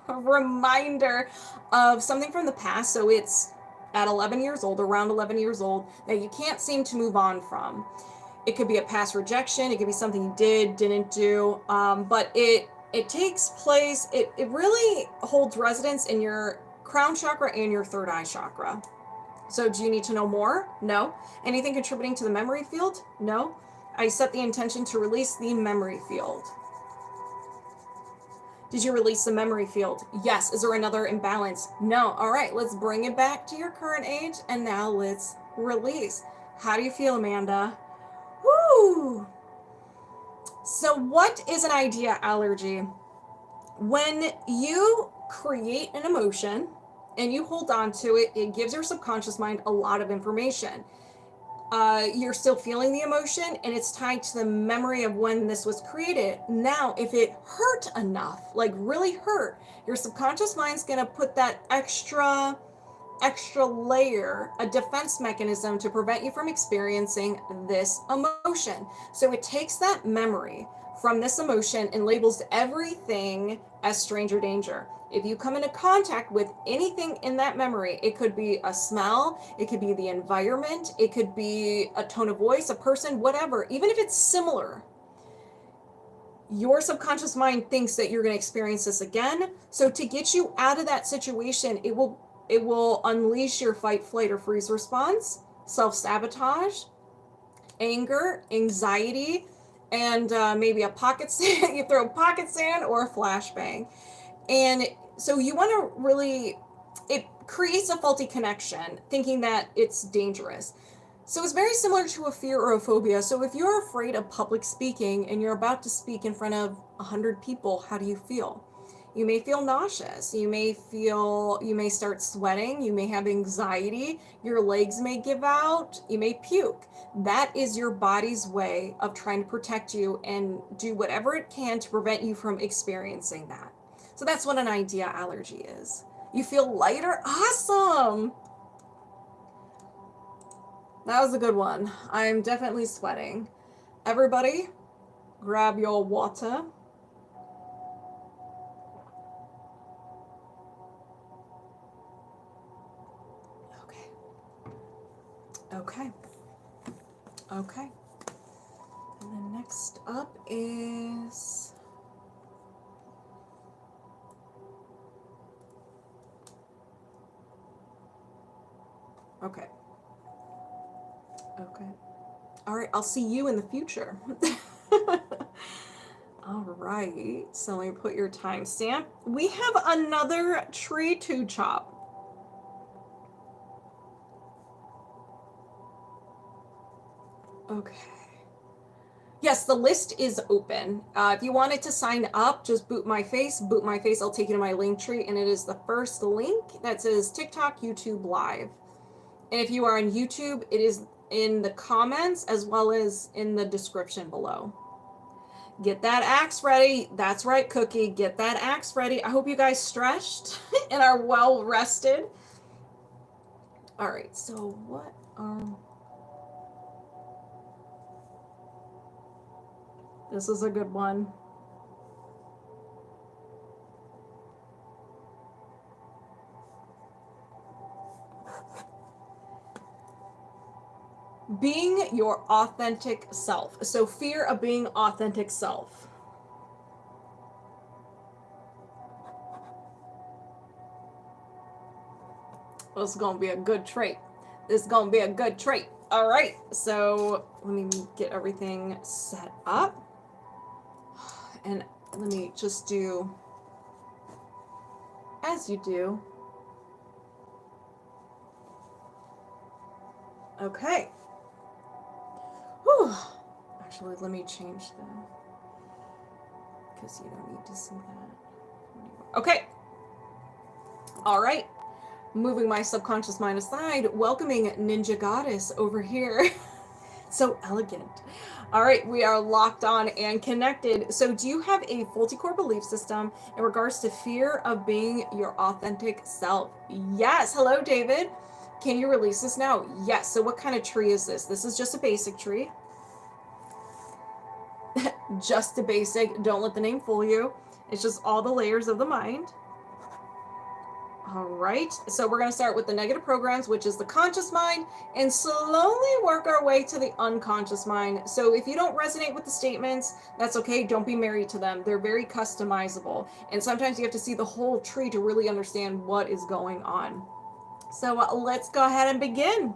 reminder of something from the past. So it's at 11 years old, around 11 years old, that you can't seem to move on from. It could be a past rejection. It could be something you did, didn't do. But it takes place, it really holds residence in your crown chakra and your third eye chakra. So do you need to know more? No. Anything contributing to the memory field? No. I set the intention to release the memory field. Did you release the memory field? Yes. Is there another imbalance? No. All right, let's bring it back to your current age, and now let's release. How do you feel, Amanda? Woo! So what is an idea allergy? When you create an emotion and you hold on to it, it gives your subconscious mind a lot of information. You're still feeling the emotion and it's tied to the memory of when this was created. Now, if it hurt enough, like really hurt, your subconscious mind's going to put that extra layer, a defense mechanism to prevent you from experiencing this emotion. So it takes that memory from this emotion and labels everything as stranger danger. If you come into contact with anything in that memory, it could be a smell, it could be the environment, it could be a tone of voice, a person, whatever, even if it's similar, your subconscious mind thinks that you're going to experience this again. So to get you out of that situation, it will unleash your fight, flight, or freeze response, self-sabotage, anger, anxiety, and maybe a pocket sand. You throw pocket sand or a flashbang. And so you want to really, it creates a faulty connection, thinking that it's dangerous. So it's very similar to a fear or a phobia. So if you're afraid of public speaking and you're about to speak in front of 100 people, how do you feel? You may feel nauseous. You may start sweating. You may have anxiety. Your legs may give out. You may puke. That is your body's way of trying to protect you and do whatever it can to prevent you from experiencing that. So that's what an idea allergy is. You feel lighter? Awesome. That was a good one. I'm definitely sweating. Everybody, grab your water. Okay. Okay. And then next up is okay. Okay. All right, I'll see you in the future. All right. So let me put your timestamp. We have another tree to chop. Okay. Yes, the list is open. If you wanted to sign up, just boot my face. I'll take you to my link tree, and it is the first link that says TikTok, YouTube Live. And if you are on YouTube, it is in the comments as well as in the description below. Get that axe ready. That's right, Cookie. Get that axe ready. I hope you guys stretched and are well rested. All right, so what this is a good one. Being your authentic self. So fear of being authentic self. This is going to be a good trait. This is going to be a good trait. All right, so let me get everything set up. And let me just do as you do. Okay. Whew. Actually, let me change that because you don't need to see that. Okay. All right. Moving my subconscious mind aside, welcoming Ninja Goddess over here. So elegant. All right, we are locked on and connected. So do you have a faulty core belief system in regards to fear of being your authentic self? Yes. Hello, David. Can you release this now? Yes. So what kind of tree is this? This is just a basic tree. Just a basic. Don't let the name fool you. It's just all the layers of the mind. All right, so we're going to start with the negative programs, which is the conscious mind, and slowly work our way to the unconscious mind. So if you don't resonate with the statements, that's okay. Don't be married to them. They're very customizable. And sometimes you have to see the whole tree to really understand what is going on. So let's go ahead and begin.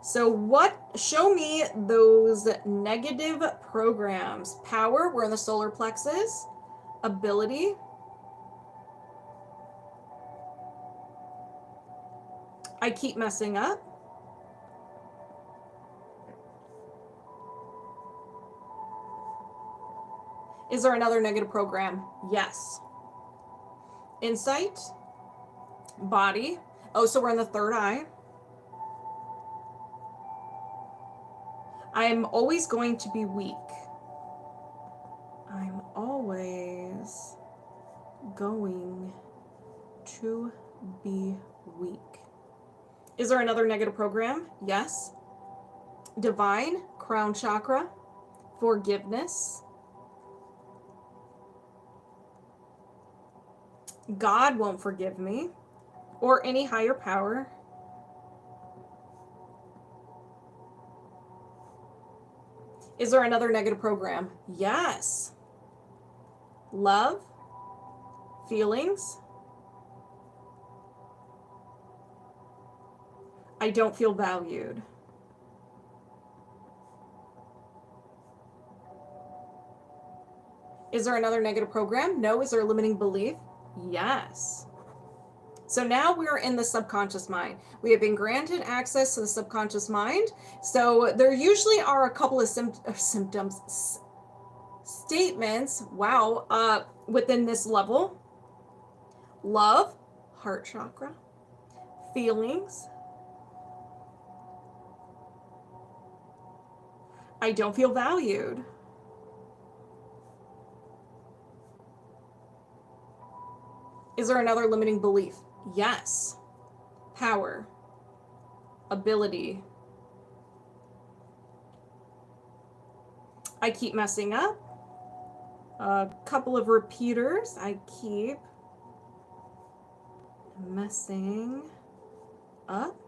So show me those negative programs. Power, we're in the solar plexus. Ability. I keep messing up. Is there another negative program? Yes. Insight. Body. Oh, so we're in the third eye. I'm always going to be weak. I'm always going to be weak. Is there another negative program? Yes. Divine, crown chakra, forgiveness. God won't forgive me, or any higher power. Is there another negative program? Yes. Love, feelings. I don't feel valued. Is there another negative program? No. Is there a limiting belief? Yes. So now we're in the subconscious mind. We have been granted access to the subconscious mind. So there usually are a couple of statements, wow, within this level. Love, heart chakra. Feelings, I don't feel valued. Is there another limiting belief? Yes. Power, ability. I keep messing up. A couple of repeaters. I keep messing up.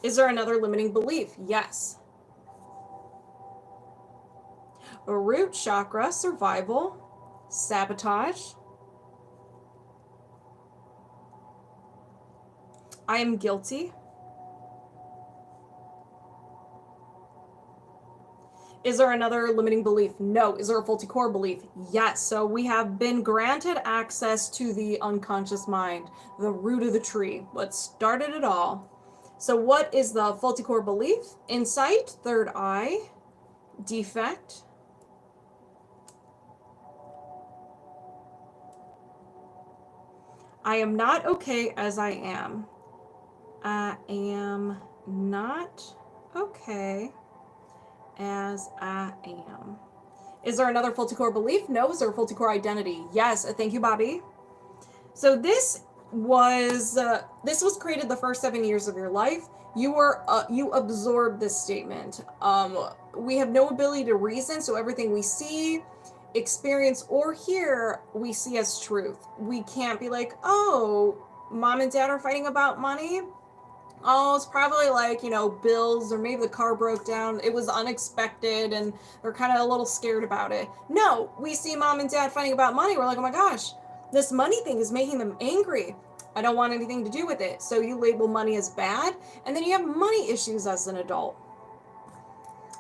Is there another limiting belief? Yes. A root chakra, survival, sabotage. I am guilty. Is there another limiting belief? No. Is there a faulty core belief? Yes. So we have been granted access to the unconscious mind, the root of the tree, what started it all. So what is the faulty core belief? Insight, third eye, defect. I am not okay as I am. I am not okay as I am. Is there another faulty core belief? No. Is there a faulty core identity? Yes. Thank you, Bobby. So this was created the first 7 years of your life. You absorb this statement. We have no ability to reason, so everything we see, experience, or hear, we see as truth. We can't be like, oh, mom and dad are fighting about money. Oh, it's probably like, bills, or maybe the car broke down. It was unexpected and they're kind of a little scared about it. No, we see mom and dad fighting about money. We're like, oh my gosh, this money thing is making them angry. I don't want anything to do with it. So you label money as bad, and then you have money issues as an adult.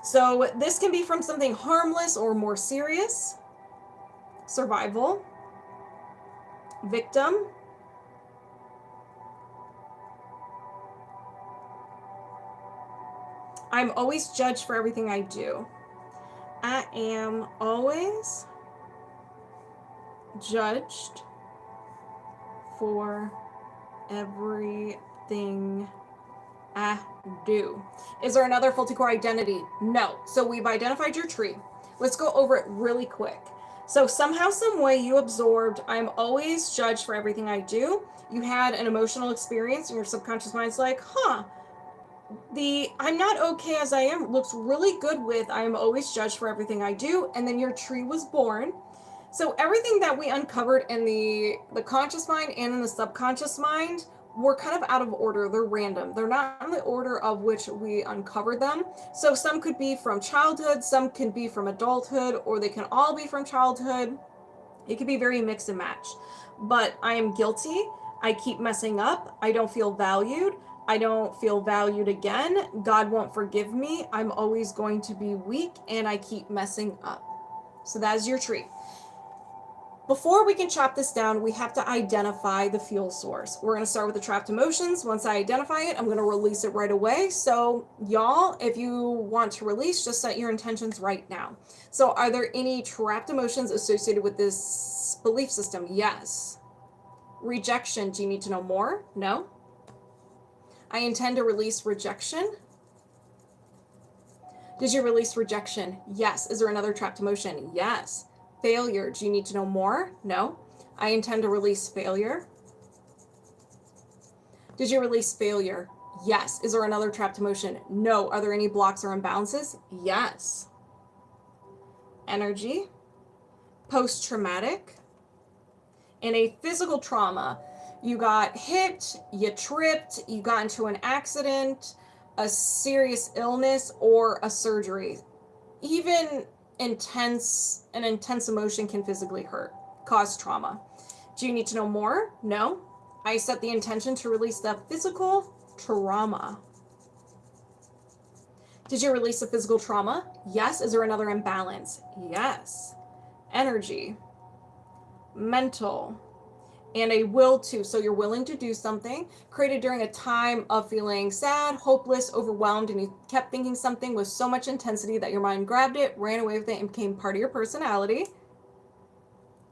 So this can be from something harmless or more serious. Survival. Victim. I'm always judged for everything I do. I am always judged for everything I do. Is there another faulty core identity? No. So we've identified your tree. Let's go over it really quick. So somehow, some way you absorbed, I'm always judged for everything I do. You had an emotional experience and your subconscious mind's like, the I'm not okay as I am looks really good with I am always judged for everything I do, and then your tree was born. So everything that we uncovered in the conscious mind and in the subconscious mind were kind of out of order. They're random. They're not in the order of which we uncovered them. So some could be from childhood, some can be from adulthood, or they can all be from childhood. It could be very mix and match. But I am guilty. I keep messing up. I don't feel valued. I don't feel valued again. God won't forgive me. I'm always going to be weak, and I keep messing up. So that is your tree. Before we can chop this down, we have to identify the fuel source. We're going to start with the trapped emotions. Once I identify it, I'm going to release it right away. So y'all, if you want to release, just set your intentions right now. So are there any trapped emotions associated with this belief system? Yes. Rejection. Do you need to know more? No. I intend to release rejection. Did you release rejection? Yes. Is there another trapped emotion? Yes. Failure. Do you need to know more? No. I intend to release failure. Did you release failure? Yes. Is there another trapped emotion? No. Are there any blocks or imbalances? Yes. Energy. Post-traumatic. In a physical trauma, you got hit, you tripped, you got into an accident, a serious illness, or a surgery. Even an intense emotion can physically hurt, cause trauma. Do you need to know more? No. I set the intention to release the physical trauma. Did you release the physical trauma? Yes. Is there another imbalance? Yes. Energy. Mental. And a will to. So you're willing to do something created during a time of feeling sad, hopeless, overwhelmed, and you kept thinking something with so much intensity that your mind grabbed it, ran away with it, and became part of your personality.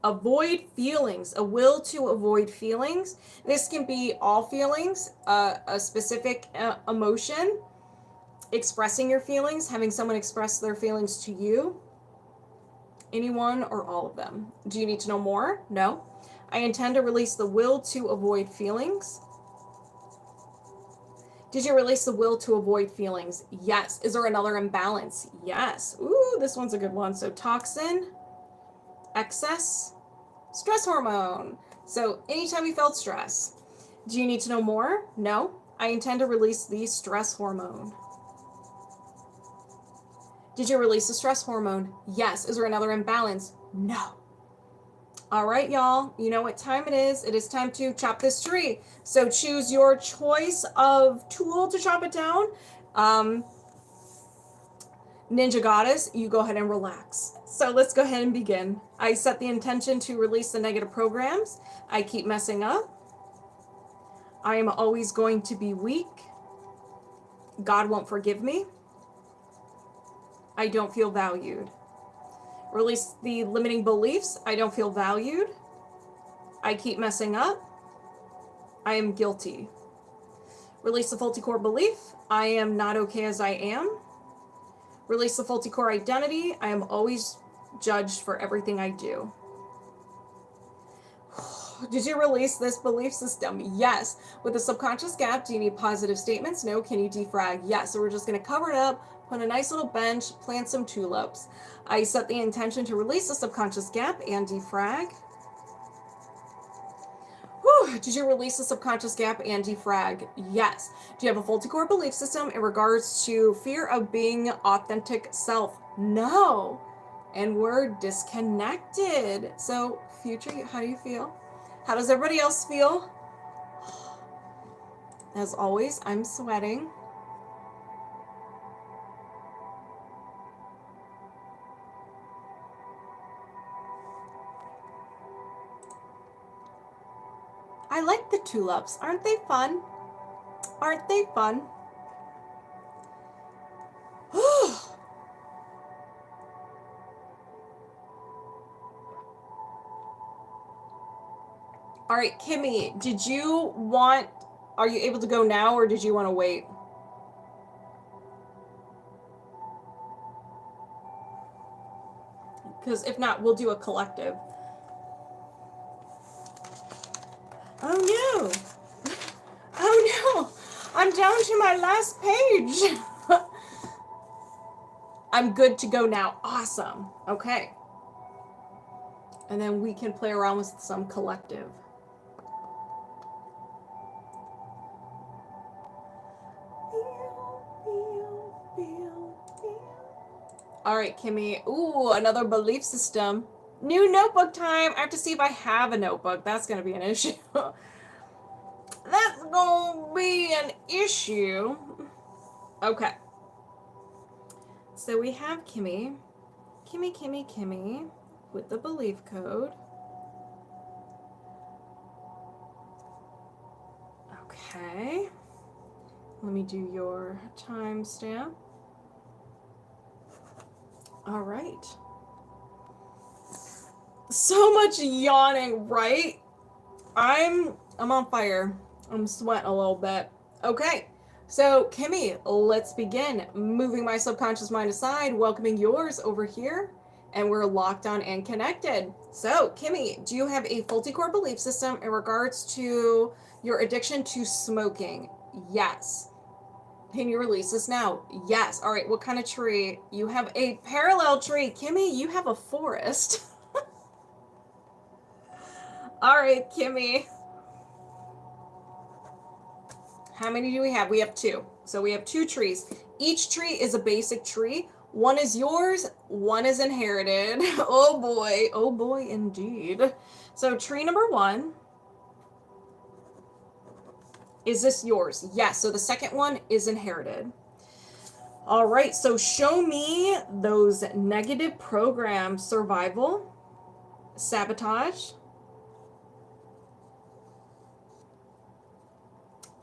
avoid feelings, a will to avoid feelings. This can be all feelings, a specific emotion, expressing your feelings, having someone express their feelings to you, anyone or all of them. Do you need to know more? No. I intend to release the will to avoid feelings. Did you release the will to avoid feelings? Yes. Is there another imbalance? Yes. Ooh, this one's a good one. So toxin, excess, stress hormone. So anytime you felt stress. Do you need to know more? No. I intend to release the stress hormone. Did you release the stress hormone? Yes. Is there another imbalance? No. All right, y'all. You know what time it is. It is time to chop this tree. So choose your choice of tool to chop it down. Ninja Goddess, you go ahead and relax. So let's go ahead and begin. I set the intention to release the negative programs. I keep messing up. I am always going to be weak. God won't forgive me. I don't feel valued. Release the limiting beliefs. I don't feel valued. I keep messing up. I am guilty. Release the faulty core belief. I am not okay as I am. Release the faulty core identity. I am always judged for everything I do. Did you release this belief system? Yes. With the subconscious gap, do you need positive statements? No. Can you defrag? Yes. So we're just going to cover it up, put a nice little bench, plant some tulips. I set the intention to release the subconscious gap and defrag. Whew. Did you release the subconscious gap and defrag? Yes. Do you have a faulty core belief system in regards to fear of being authentic self? No. And we're disconnected. So future, how do you feel? How does everybody else feel? As always, I'm sweating. I like the tulips. Aren't they fun? Aren't they fun? All right, Kimmy, are you able to go now or did you want to wait? Because if not, we'll do a collective. Oh no. Oh no. I'm down to my last page. I'm good to go now. Awesome. Okay. And then we can play around with some collective. All right, Kimmy. Ooh, another belief system. New notebook time. I have to see if I have a notebook. That's going to be an issue. That's going to be an issue. Okay. So we have Kimmy. Kimmy with the belief code. Okay. Let me do your timestamp. All right. So much yawning, right? I'm on fire. I'm sweating a little bit. Okay. So, Kimmy, let's begin. Moving my subconscious mind aside, welcoming yours over here, and we're locked on and connected. So, Kimmy, do you have a faulty core belief system in regards to your addiction to smoking? Yes. Can you release this now? Yes. All right, what kind of tree? You have a parallel tree. Kimmy, you have a forest. All right, Kimmy. How many do we have? We have 2. So we have 2 trees. Each tree is a basic tree. One is yours, one is inherited. Oh boy, indeed. So tree number 1. Is this yours? Yes. So the second one is inherited. All right. So show me those negative programs: survival, sabotage.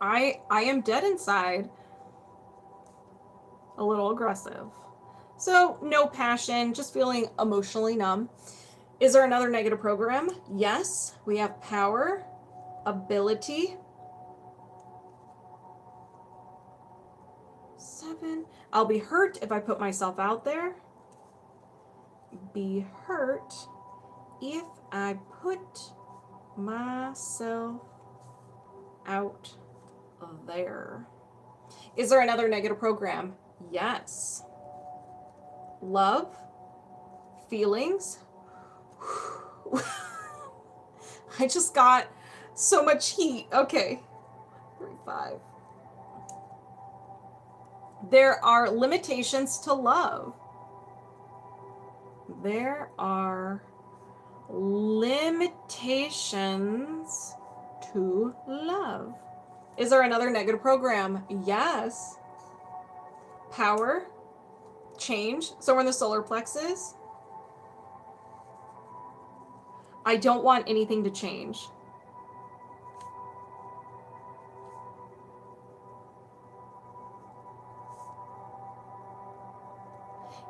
I am dead inside. A little aggressive. So no passion, just feeling emotionally numb. Is there another negative program? Yes. We have power, ability. 7. I'll be hurt if I put myself out there. Be hurt if I put myself out there. Is there another negative program? Yes. Love, feelings. I just got so much heat. Okay. 3, 5. There are limitations to love. There are limitations to love. Is there another negative program? Yes. Power, change. So we're in the solar plexus. I don't want anything to change.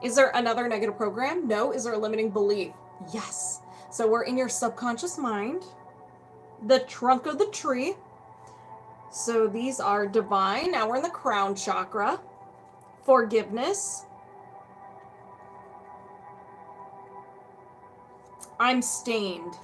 Is there another negative program? No. Is there a limiting belief? Yes. So we're in your subconscious mind, the trunk of the tree. So these are divine. Now we're in the crown chakra. Forgiveness. I'm stained.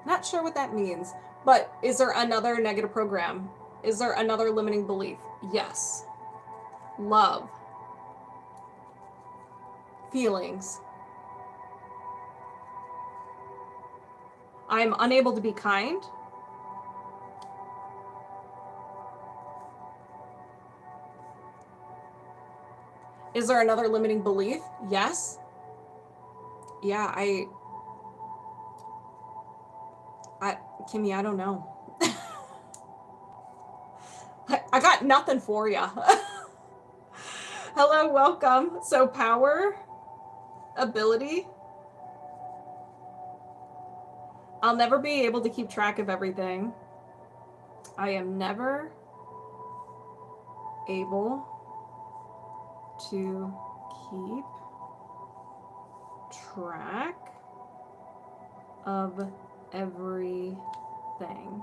Not sure what that means, but is there another negative program? Is there another limiting belief? Yes. Love. Feelings. I'm unable to be kind. Is there another limiting belief? Yes. Yeah, Kimmy, I don't know. I got nothing for you. Hello, welcome. So power, ability. I'll never be able to keep track of everything. I am never able to keep track of everything.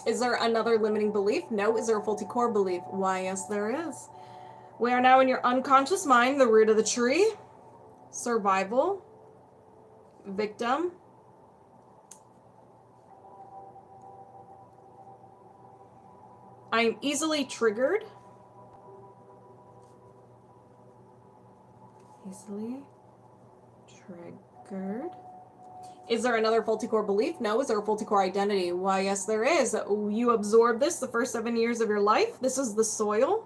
Is there another limiting belief? No. Is there a faulty core belief? Why, yes, there is. We are now in your unconscious mind, the root of the tree. Survival. Victim. I'm easily triggered. Easily triggered. Is there another faulty core belief? No. Is there a faulty core identity? Why, yes, there is. You absorb this the first 7 years of your life. This is the soil.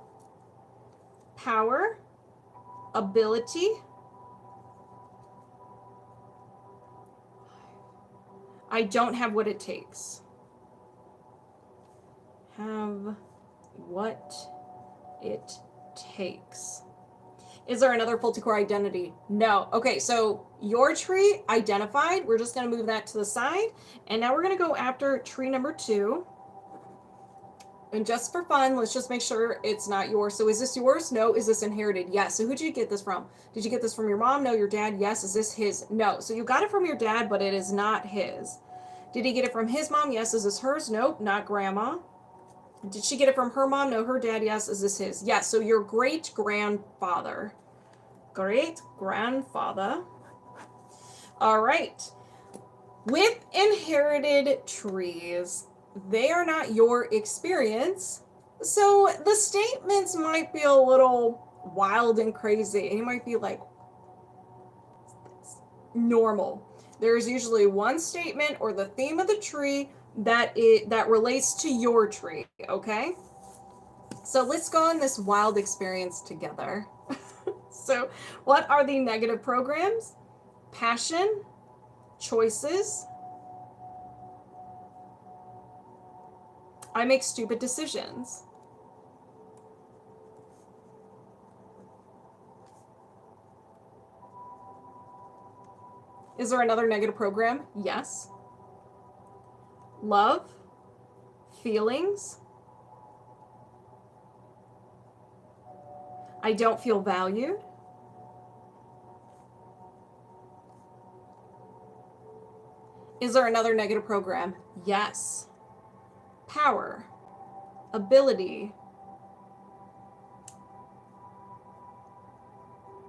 Power. Ability. I don't have what it takes. Have what it takes. Is there another faulty core identity? No. Okay, so your tree identified. We're just going to move that to the side. And now we're going to go after tree number 2. And just for fun, let's just make sure it's not yours. So is this yours? No. Is this inherited? Yes. So who did you get this from? Did you get this from your mom? No. Your dad? Yes. Is this his? No. So you got it from your dad, but it is not his. Did he get it from his mom? Yes. Is this hers? Nope. Not grandma. Did she get it from her mom? No. Her dad? Yes. Is this his? Yes. So your great-grandfather. Great-grandfather. All right. With inherited trees, they are not your experience. So the statements might be a little wild and crazy. It might be like normal. There's usually one statement or the theme of the tree that relates to your tree, okay? So let's go on this wild experience together. So what are the negative programs? Passion, choices. I make stupid decisions. Is there another negative program? Yes. Love, feelings. I don't feel valued. Is there another negative program? Yes. Power, ability.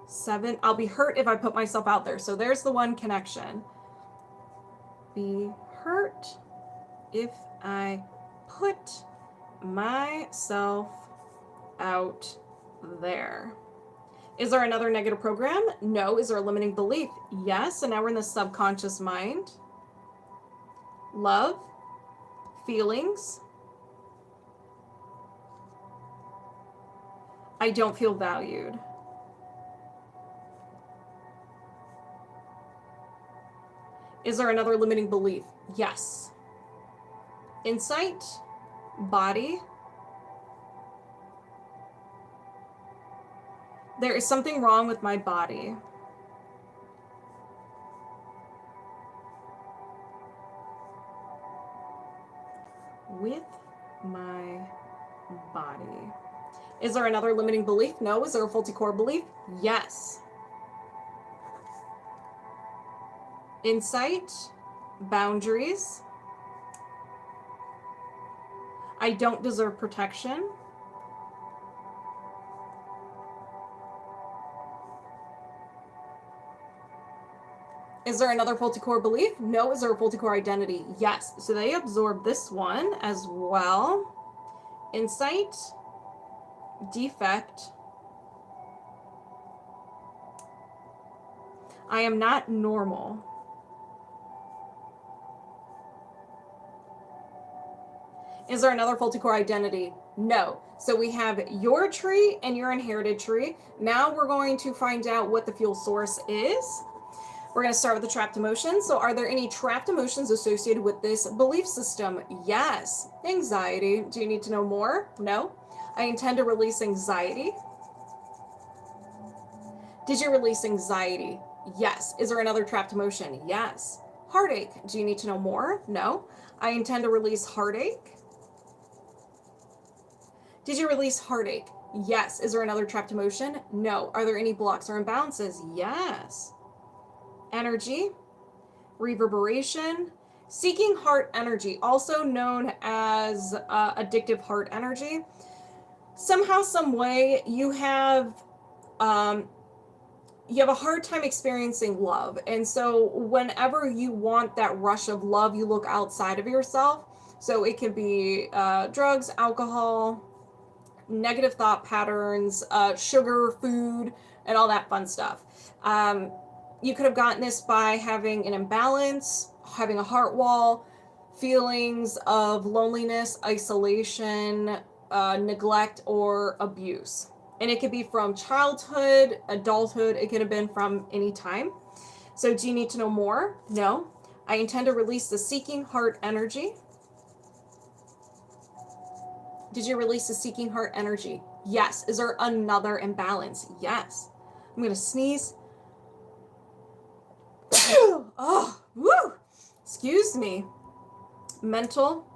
7, I'll be hurt if I put myself out there. So there's the one connection. Be hurt if I put myself out there. Is there another negative program? No. Is there a limiting belief? Yes. And now we're in the subconscious mind. Love, feelings. I don't feel valued. Is there another limiting belief? Yes. Insight, body. There is something wrong with my body. With my body. Is there another limiting belief? No. Is there a faulty core belief? Yes. Insight, boundaries. I don't deserve protection. Is there another faulty core belief? No. Is there a faulty core identity? Yes. So they absorb this one as well. Insight, defect. I am not normal. Is there another faulty core identity? No. So we have your tree and your inherited tree. Now we're going to find out what the fuel source is. We're going to start with the trapped emotions. So are there any trapped emotions associated with this belief system? Yes. Anxiety. Do you need to know more? No. I intend to release anxiety. Did you release anxiety? Yes. Is there another trapped emotion? Yes. Heartache. Do you need to know more? No. I intend to release heartache. Did you release heartache? Yes. Is there another trapped emotion? No. Are there any blocks or imbalances? Yes. Energy, reverberation, seeking heart energy, also known as addictive heart energy. Somehow, some way, you have a hard time experiencing love. And so whenever you want that rush of love, you look outside of yourself. So it could be drugs, alcohol, negative thought patterns, sugar, food, and all that fun stuff. You could have gotten this by having an imbalance, having a heart wall, feelings of loneliness, isolation, neglect, or abuse. And it could be from childhood, adulthood. It could have been from any time. So do you need to know more? No. I intend to release the seeking heart energy. Did you release the seeking heart energy? Yes. Is there another imbalance? Yes. I'm going to sneeze. Oh, woo! Excuse me. Mental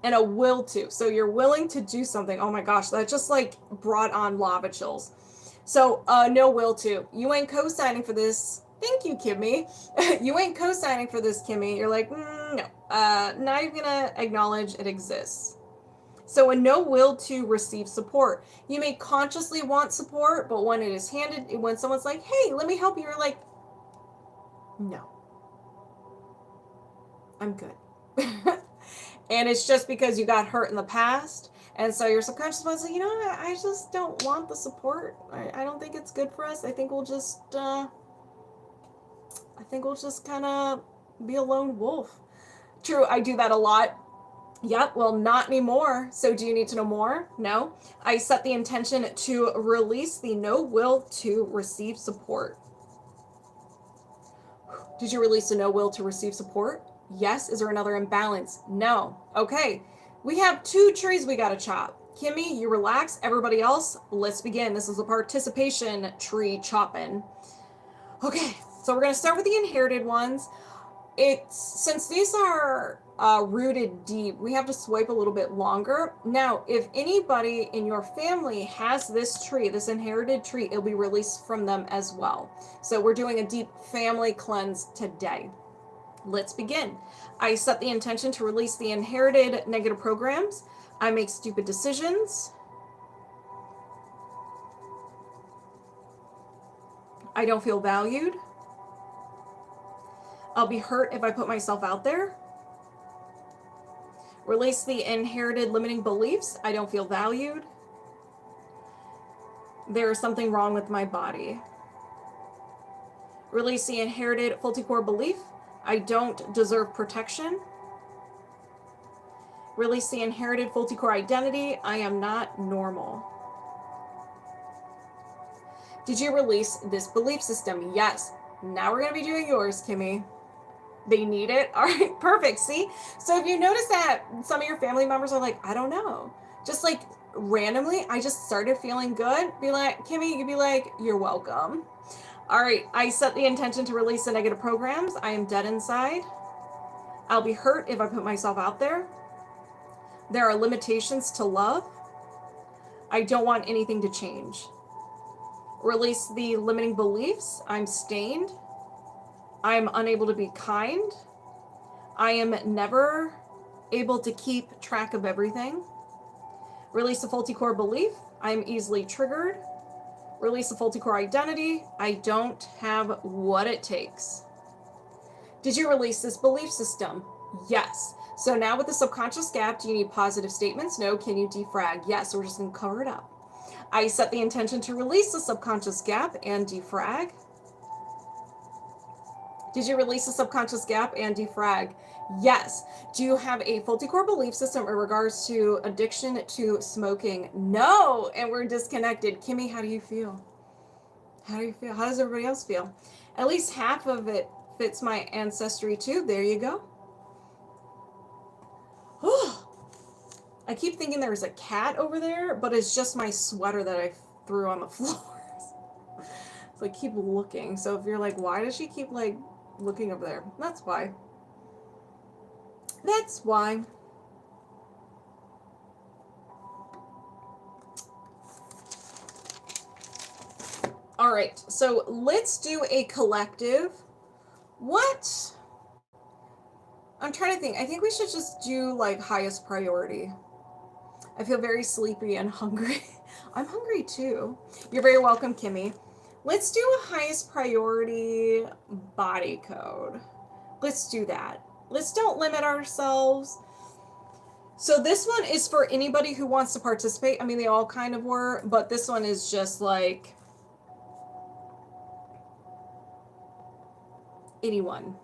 and a will to. So you're willing to do something. Oh my gosh, that just like brought on lava chills. So no will to. You ain't co-signing for this. Thank you, Kimmy. You ain't co-signing for this, Kimmy. You're like, no. Not even gonna acknowledge it exists. So a no will to receive support. You may consciously want support, but when it is handed, when someone's like, hey, let me help you, you're like, no. I'm good. And it's just because you got hurt in the past. And so your subconscious mind's like, you know what? I just don't want the support. I don't think it's good for us. I think we'll just kind of be a lone wolf. True, I do that a lot. Yep, well, not anymore. So do you need to know more? No. I set the intention to release the no will to receive support. Did you release a no will to receive support? Yes. Is there another imbalance? No. Okay. We have 2 trees we got to chop. Kimmy, you relax. Everybody else, let's begin. This is a participation tree chopping. Okay. So we're going to start with the inherited ones. Since these are rooted deep. We have to swipe a little bit longer. Now, if anybody in your family has this tree, this inherited tree, it'll be released from them as well. So we're doing a deep family cleanse today. Let's begin. I set the intention to release the inherited negative programs. I make stupid decisions. I don't feel valued. I'll be hurt if I put myself out there. Release the inherited limiting beliefs. I don't feel valued. There is something wrong with my body. Release the inherited faulty core belief. I don't deserve protection. Release the inherited faulty core identity. I am not normal. Did you release this belief system? Yes. Now we're going to be doing yours, Kimmy. They need it. All right, perfect. See? So if you notice that some of your family members are like, I don't know. Just like randomly, I just started feeling good. Be like, Kimmy, you'd be like, you're welcome. All right, I set the intention to release the negative programs. I am dead inside. I'll be hurt if I put myself out there. There are limitations to love. I don't want anything to change. Release the limiting beliefs. I'm stained. I'm unable to be kind. I am never able to keep track of everything. Release the faulty core belief. I'm easily triggered. Release the faulty core identity. I don't have what it takes. Did you release this belief system? Yes. So now with the subconscious gap, do you need positive statements? No. Can you defrag? Yes. So we're just going to cover it up. I set the intention to release the subconscious gap and defrag. Did you release the subconscious gap and defrag? Yes. Do you have a faulty core belief system in regards to addiction to smoking? No. And we're disconnected. Kimmy, how do you feel? How do you feel? How does everybody else feel? At least half of it fits my ancestry too. There you go. I keep thinking there's a cat over there, but it's just my sweater that I threw on the floor. So I keep looking. So if you're like, why does she keep like looking over there? That's why. That's why. All right, so let's do a collective. What? I'm trying to think. I think we should just do like highest priority. I feel very sleepy and hungry. I'm hungry too. You're very welcome, Kimmy. Let's do a highest priority body code. Let's do that. Let's don't limit ourselves. So this one is for anybody who wants to participate. I mean, they all kind of were, but this one is just like anyone.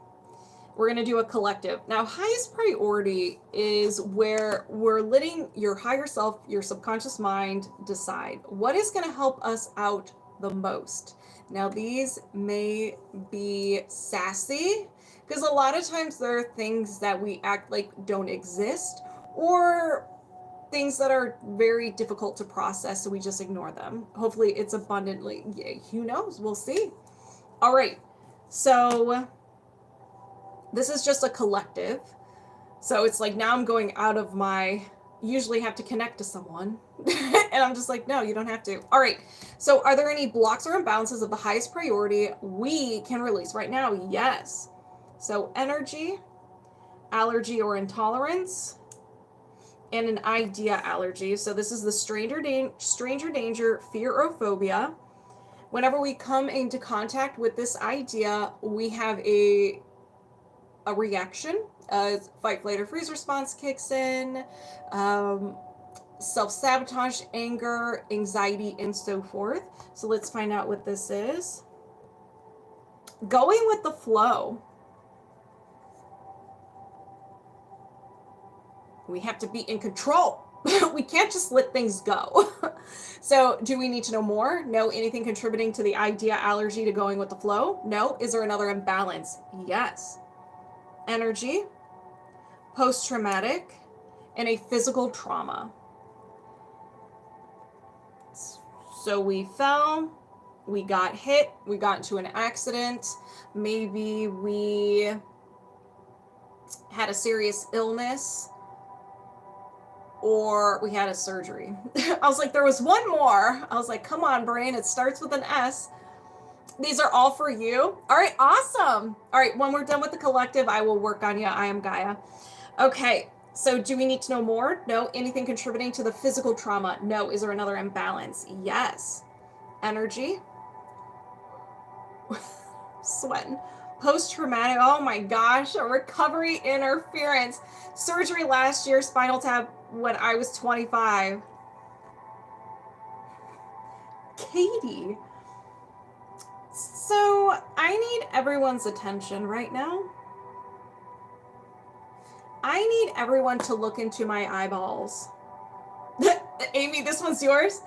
We're going to do a collective. Now, highest priority is where we're letting your higher self, your subconscious mind decide what is going to help us out the most. Now, these may be sassy because a lot of times there are things that we act like don't exist or things that are very difficult to process, so we just ignore them. Hopefully it's abundantly, yeah, who knows? We'll see. All right. So this is just a collective. So it's like now I'm going out of my, usually have to connect to someone. And I'm just like, no, you don't have to. All right. So are there any blocks or imbalances of the highest priority we can release right now? Yes. So energy, allergy or intolerance, and an idea allergy. So this is the stranger danger, fear or phobia. Whenever we come into contact with this idea, we have a reaction. Fight, flight, or freeze response kicks in. Self-sabotage, anger, anxiety, and so forth. So let's find out what this is. Going with the flow. We have to be in control. We can't just let things go. So do we need to know more? No. Anything contributing to the idea allergy to going with the flow? No. Is there another imbalance? Yes. Energy, post-traumatic, and a physical trauma. So we fell, we got hit, we got into an accident, maybe we had a serious illness, or we had a surgery. I was like, there was one more. I was like, come on, brain, it starts with an S. These are all for you. All right, awesome. All right, when we're done with the collective, I will work on you. I am Gaia. Okay, so do we need to know more? No. Anything contributing to the physical trauma? No. Is there another imbalance? Yes. Energy. Sweating. Post-traumatic, oh my gosh, a recovery interference. Surgery last year, spinal tap when I was 25. Katie. So I need everyone's attention right now. I need everyone to look into my eyeballs. Amy, this one's yours.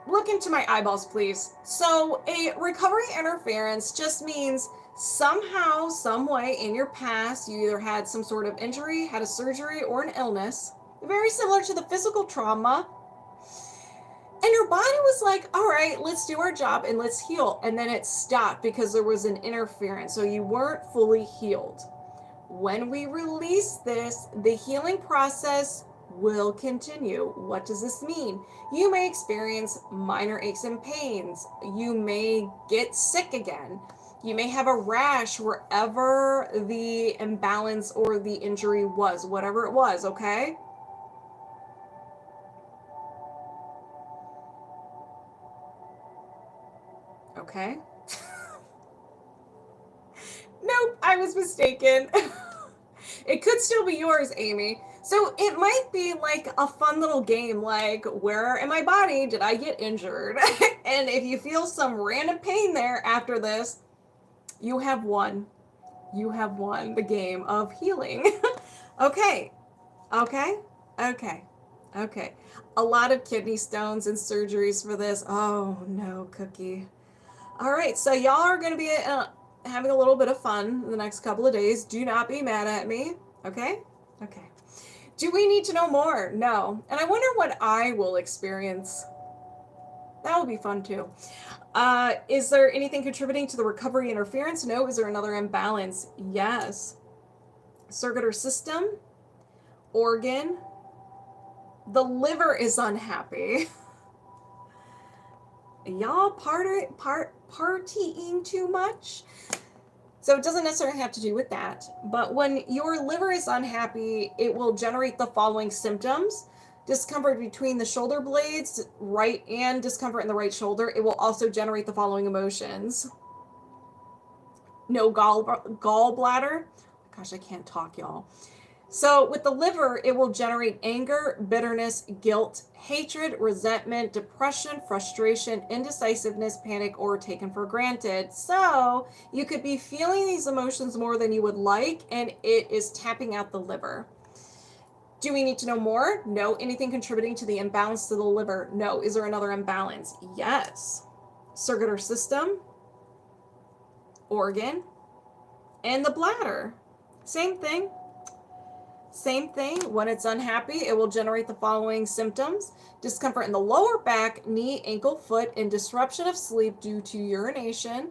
Look into my eyeballs, please. So a recovery interference just means somehow, some way in your past, you either had some sort of injury, had a surgery, or an illness, very similar to the physical trauma. And your body was like, all right, let's do our job and let's heal. And then it stopped because there was an interference. So you weren't fully healed. When we release this, the healing process will continue. What does this mean? You may experience minor aches and pains. You may get sick again. You may have a rash wherever the imbalance or the injury was, whatever it was, okay? Okay. Nope, I was mistaken. It could still be yours, Amy. So it might be like a fun little game, like, where in my body did I get injured? And if you feel some random pain there after this, you have won. You have won the game of healing. Okay. Okay. Okay. Okay. A lot of kidney stones and surgeries for this. Oh, no, Cookie. All right. So y'all are going to be having a little bit of fun the next couple of days. Do not be mad at me. Okay? Okay. Do we need to know more? No. And I wonder what I will experience. That will be fun too. Is there anything contributing to the recovery interference? No. Is there another imbalance? Yes. Circular system, organ, the liver is unhappy. Y'all partying too much? So it doesn't necessarily have to do with that. But when your liver is unhappy, it will generate the following symptoms. Discomfort between the shoulder blades, right, and discomfort in the right shoulder. It will also generate the following emotions. No gallbladder. Gosh, I can't talk, y'all. So with the liver, it will generate anger, bitterness, guilt, hatred, resentment, depression, frustration, indecisiveness, panic, or taken for granted. So you could be feeling these emotions more than you would like, and it is tapping out the liver. Do we need to know more? No. Anything contributing to the imbalance to the liver? No. Is there another imbalance? Yes. Circular system, organ, and the bladder. Same thing. Same thing. When it's unhappy, it will generate the following symptoms: discomfort in the lower back, knee, ankle, foot, and disruption of sleep due to urination.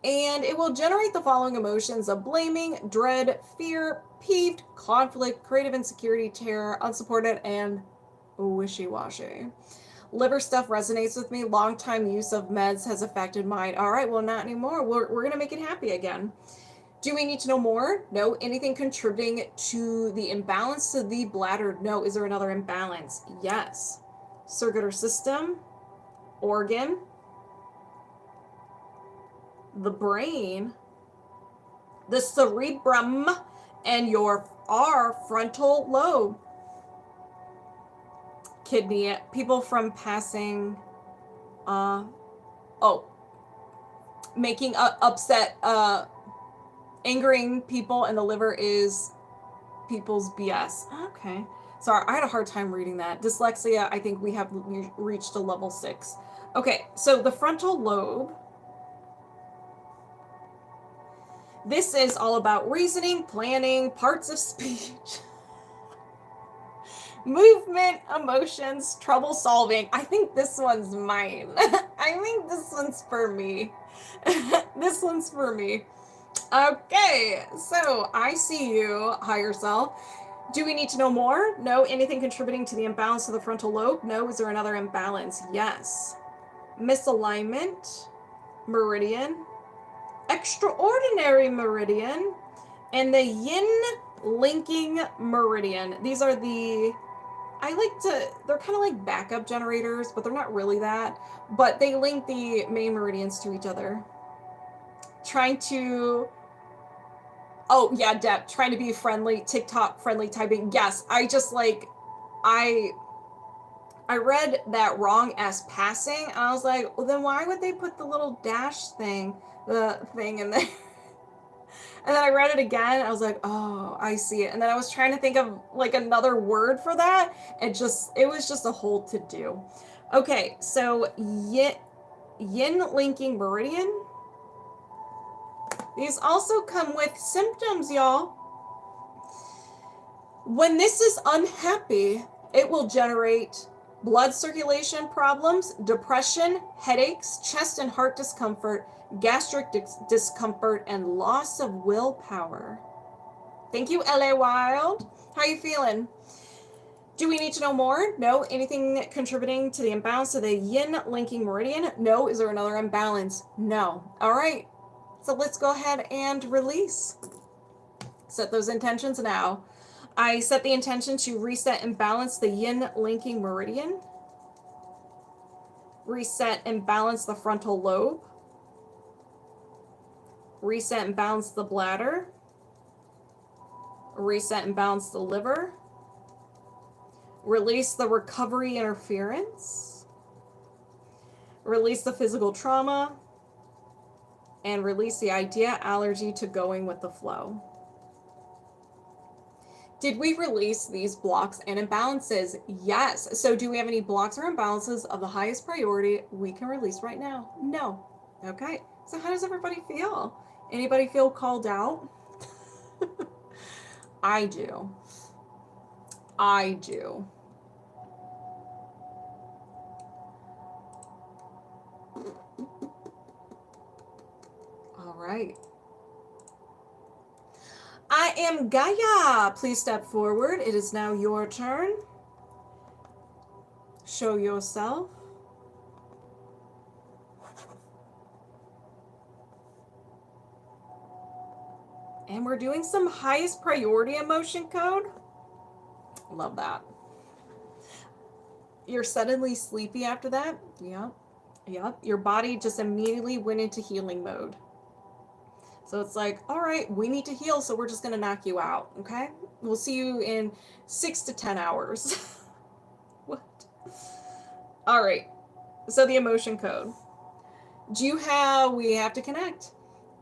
And it will generate the following emotions of blaming, dread, fear, peeved, conflict, creative insecurity, terror, unsupported, and wishy-washy. Liver stuff resonates with me. Long time use of meds has affected mine. All right, well, not anymore. We're going to make it happy again. Do we need to know more? No. Anything contributing to the imbalance to the bladder? No. Is there another imbalance? Yes. Circular system, organ, the brain, the cerebrum, and our frontal lobe. Kidney, people from passing, making upset, angering people, and the liver is people's BS. Okay. Sorry, I had a hard time reading that. Dyslexia, I think we have reached a level 6. Okay, so the frontal lobe. This is all about reasoning, planning, parts of speech, movement, emotions, trouble solving. I think this one's mine. I think this one's for me. This one's for me. Okay, so I see you, higher self. Do we need to know more? No. Anything contributing to the imbalance of the frontal lobe? No. Is there another imbalance? Yes. Misalignment, meridian, extraordinary meridian, and the yin linking meridian. These are they're kind of like backup generators, but they're not really that. But they link the main meridians to each other. Trying to Oh yeah, Deb, trying to be friendly, TikTok friendly typing. Yes, I I read that wrong as passing, and I was like, well, then why would they put the little dash the thing in there? And then I read it again, and I was like, oh, I see it. And then I was trying to think of like another word for that, and it was just a whole to do. Okay, so yin linking meridian. These also come with symptoms, y'all. When this is unhappy, it will generate blood circulation problems, depression, headaches, chest and heart discomfort, gastric discomfort, and loss of willpower. Thank you, L.A.Wilde. How are you feeling? Do we need to know more? No. Anything contributing to the imbalance of the yin linking meridian? No. Is there another imbalance? No. All right. So let's go ahead and release. Set those intentions now. I set the intention to reset and balance the yin linking meridian. Reset and balance the frontal lobe. Reset and balance the bladder. Reset and balance the liver. Release the recovery interference. Release the physical trauma. And release the idea allergy to going with the flow. Did we release these blocks and imbalances? Yes. So do we have any blocks or imbalances of the highest priority we can release right now? No. Okay. So how does everybody feel? Anybody feel called out? I do. I do. All right. I am Gaia. Please step forward. It is now your turn. Show yourself. And we're doing some highest priority emotion code. Love that. You're suddenly sleepy after that? Yep. Yep. Your body just immediately went into healing mode. So it's like, all right, we need to heal, so we're just going to knock you out, okay? We'll see you in 6 to 10 hours. What? All right. So the emotion code. We have to connect.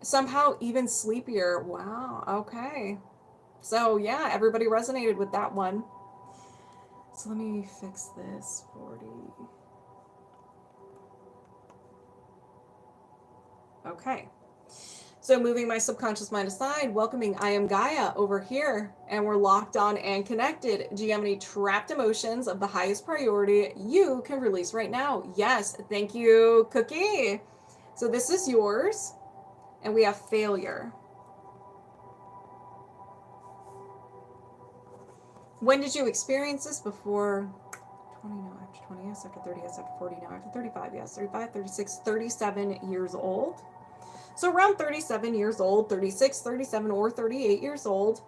Somehow even sleepier. Wow. Okay. So yeah, everybody resonated with that one. So let me fix this. 40. Okay. So moving my subconscious mind aside, welcoming I am Gaia over here, and we're locked on and connected. Do you have any trapped emotions of the highest priority you can release right now? Yes. Thank you, Cookie. So this is yours. And we have failure. When did you experience this? Before 20, no, after 20, yes, after 30, yes, after 40, no, after 35, yes, 35, 36, 37 years old. So around 37 years old, 36, 37, or 38 years old.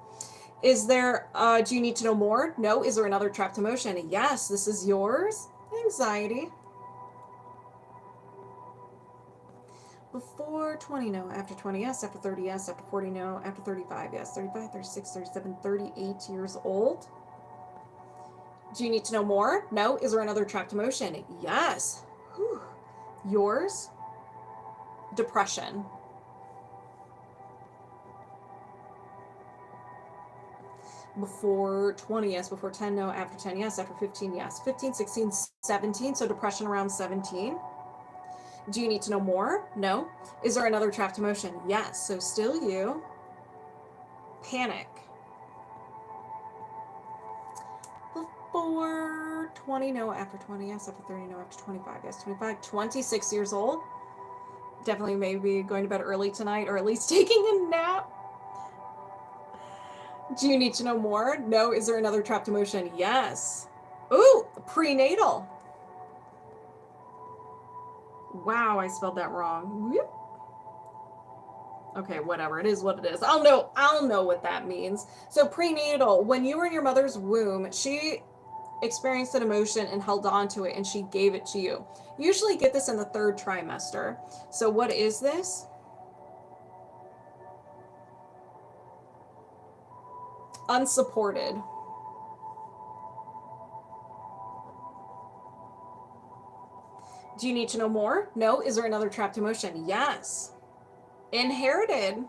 Is there, do you need to know more? No. Is there another trapped emotion? Yes, this is yours. Anxiety. Before 20, no. After 20, yes. After 30, yes. After 40, no. After 35, yes. 35, 36, 37, 38 years old. Do you need to know more? No. Is there another trapped emotion? Yes. Whew. Yours? Depression. Before 20, yes. Before 10, no. After 10, yes. After 15, yes. 15, 16, 17. So depression around 17. Do you need to know more? No. Is there another trapped emotion? Yes. So still you. Panic. Before 20, no. After 20, yes. After 30, no. After 25, yes. 25, 26 years old. Definitely maybe going to bed early tonight, or at least taking a nap. Do you need to know more? No. Is there another trapped emotion? Yes. Ooh, prenatal. Wow, I spelled that wrong. Whoop. Okay, whatever. It is what it is. I'll know what that means. So prenatal, when you were in your mother's womb, she experienced an emotion and held on to it, and she gave it to you. You usually get this in the 3rd trimester. So what is this? Unsupported. Do you need to know more? No. Is there another trapped emotion? Yes. Inherited.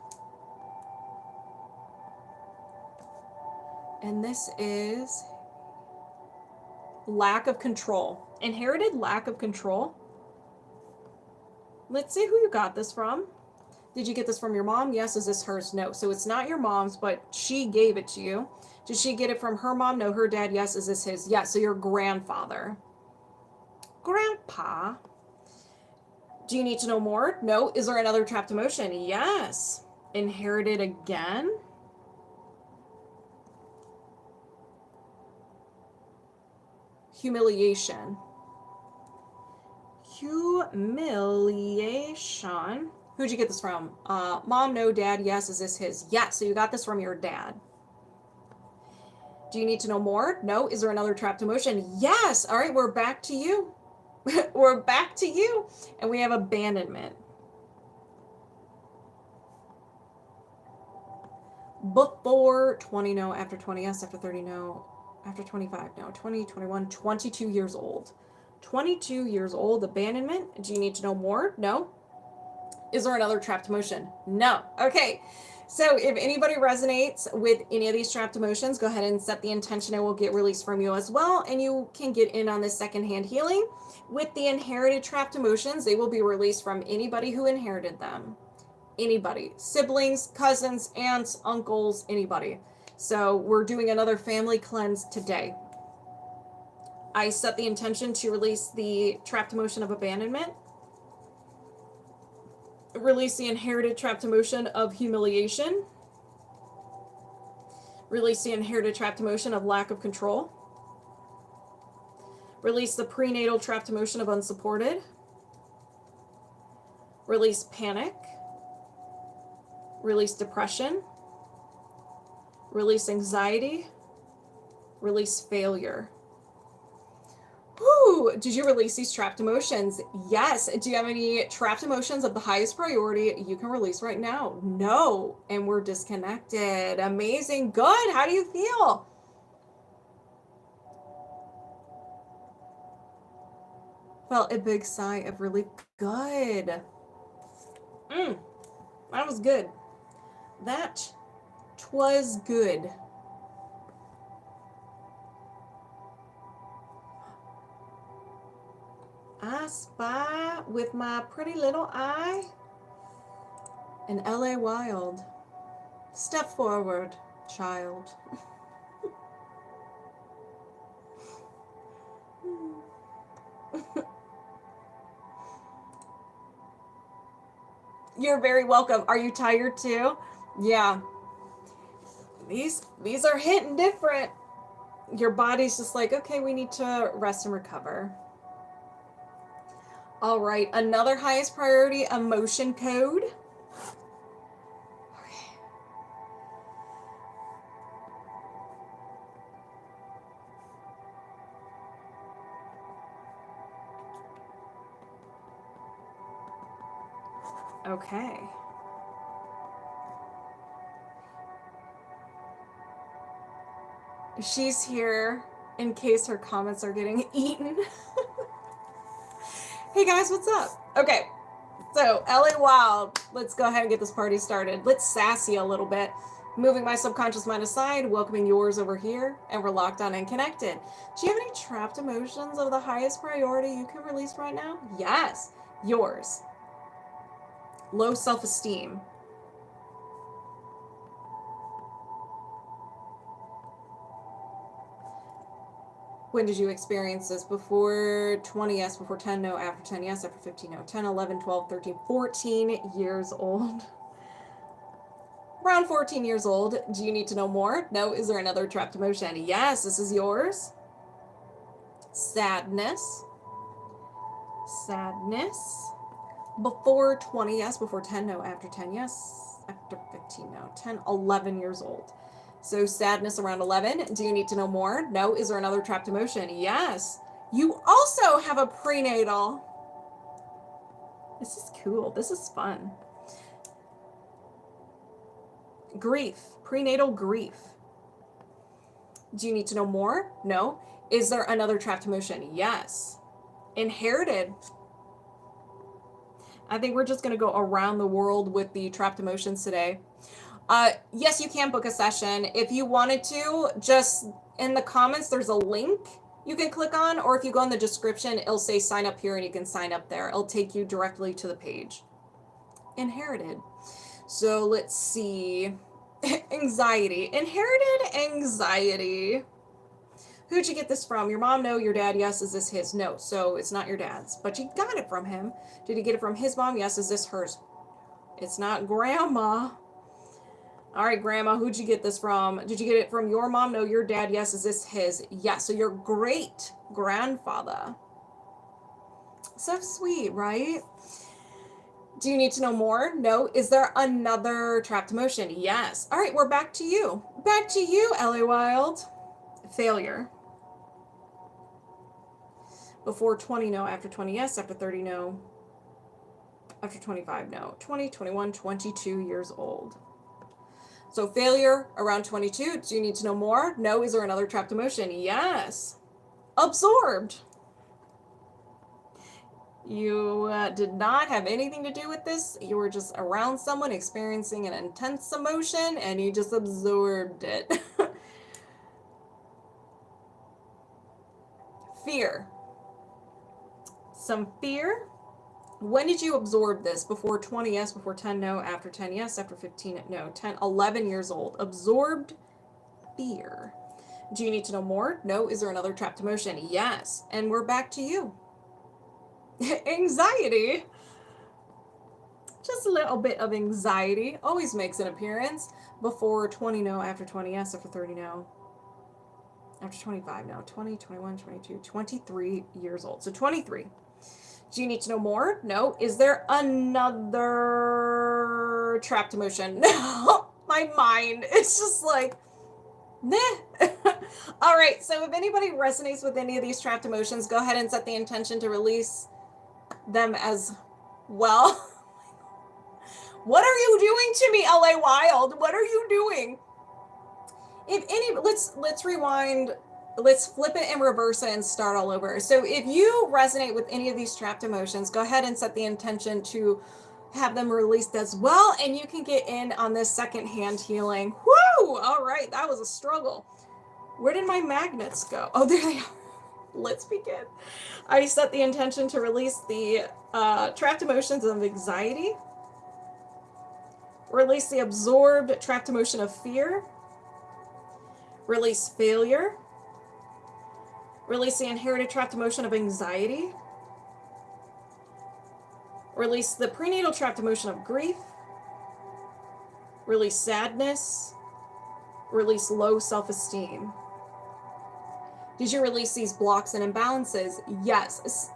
And this is lack of control. Inherited lack of control. Let's see who you got this from. Did you get this from your mom? Yes. Is this hers? No. So it's not your mom's, but she gave it to you. Did she get it from her mom? No. Her dad? Yes. Is this his? Yes. So your grandfather. Grandpa. Do you need to know more? No. Is there another trapped emotion? Yes. Inherited again. Humiliation. Humiliation. Who'd you get this from? Mom, no. Dad, yes. Is this his? Yes. So you got this from your dad. Do you need to know more? No. Is there another trapped emotion? Yes. All right, we're back to you. We're back to you. And we have abandonment. Before 20, no. After 20, yes. After 30, no. After 25, no. 20, 21, 22 years old. 22 years old, abandonment. Do you need to know more? No. Is there another trapped emotion? No. Okay. So if anybody resonates with any of these trapped emotions, go ahead and set the intention. It will get released from you as well. And you can get in on this secondhand healing. With the inherited trapped emotions, they will be released from anybody who inherited them. Anybody. Siblings, cousins, aunts, uncles, anybody. So we're doing another family cleanse today. I set the intention to release the trapped emotion of abandonment. Release the inherited trapped emotion of humiliation. Release the inherited trapped emotion of lack of control. Release the prenatal trapped emotion of unsupported. Release panic. Release depression. Release anxiety. Release failure. Whew, did you release these trapped emotions? Yes. Do you have any trapped emotions of the highest priority you can release right now? No. And we're disconnected. Amazing. Good. How do you feel? Felt a big sigh of relief. Good. That was good. That twas good. I spy with my pretty little eye an L.A.Wilde. Step forward, child. You're very welcome. Are you tired too? Yeah. These are hitting different. Your body's just like, okay, we need to rest and recover. All right, another highest priority emotion code. Okay. She's here in case her comments are getting eaten. Hey guys, what's up? Okay, so L.A.Wilde, let's go ahead and get this party started. Let's sassy a little bit. Moving my subconscious mind aside, welcoming yours over here, and we're locked on and connected. Do you have any trapped emotions of the highest priority you can release right now? Yes, yours. Low self-esteem. When did you experience this? Before 20, yes. Before 10, no. After 10, yes. After 15, no. 10, 11, 12, 13, 14 years old. Around 14 years old. Do you need to know more? No. Is there another trapped emotion? Yes, this is yours. Sadness. Sadness. Before 20, yes. Before 10, no. After 10, yes. After 15, no. 10, 11 years old. So sadness around 11. Do you need to know more? No. Is there another trapped emotion? Yes. You also have a prenatal. This is cool. This is fun. Grief. Prenatal grief. Do you need to know more? No. Is there another trapped emotion? Yes. Inherited. I think we're just going to go around the world with the trapped emotions today. Yes, you can book a session. If you wanted to, just in the comments, there's a link you can click on, or if you go in the description, it'll say sign up here and you can sign up there. It'll take you directly to the page. Inherited. So let's see. Anxiety. Inherited anxiety. Who'd you get this from? Your mom? No. Your dad? Yes. Is this his? No. So it's not your dad's, but you got it from him. Did you get it from his mom? Yes. Is this hers? It's not grandma. All right, grandma, who'd you get this from? Did you get it from your mom? No. Your dad? Yes. Is this his? Yes. So your great grandfather. So sweet, right? Do you need to know more? No. Is there another trapped emotion? Yes. All right, we're back to you. Back to you, L.A.Wilde. Failure. Before 20, no. After 20, yes. After 30, no. After 25, no. 20, 21, 22 years old. So failure around 22. Do you need to know more? No. Is there another trapped emotion? Yes. Absorbed. You did not have anything to do with this. You were just around someone experiencing an intense emotion and you just absorbed it. Fear. Some fear. When did you absorb this? Before 20, yes. Before 10, no. After 10, yes. After 15, no. 10, 11 years old. Absorbed fear. Do you need to know more? No. Is there another trapped emotion? Yes. And we're back to you. Anxiety. Just a little bit of anxiety. Always makes an appearance. Before 20, no. After 20, yes. After 30, no. After 25, no. 20, 21, 22, 23 years old. So 23. Do you need to know more? No. Is there another trapped emotion? No. My mind. It's just like, meh. All right. So if anybody resonates with any of these trapped emotions, go ahead and set the intention to release them as well. What are you doing to me, L.A.Wilde? What are you doing? If any, let's rewind. Let's flip it and reverse it and start all over. So if you resonate with any of these trapped emotions, go ahead and set the intention to have them released as well. And you can get in on this secondhand healing. Woo! All right. That was a struggle. Where did my magnets go? Oh, there they are. Let's begin. I set the intention to release the trapped emotions of anxiety. Release the absorbed trapped emotion of fear. Release failure. Release the inherited trapped emotion of anxiety. Release the prenatal trapped emotion of grief. Release sadness. Release low self-esteem. Did you release these blocks and imbalances? Yes.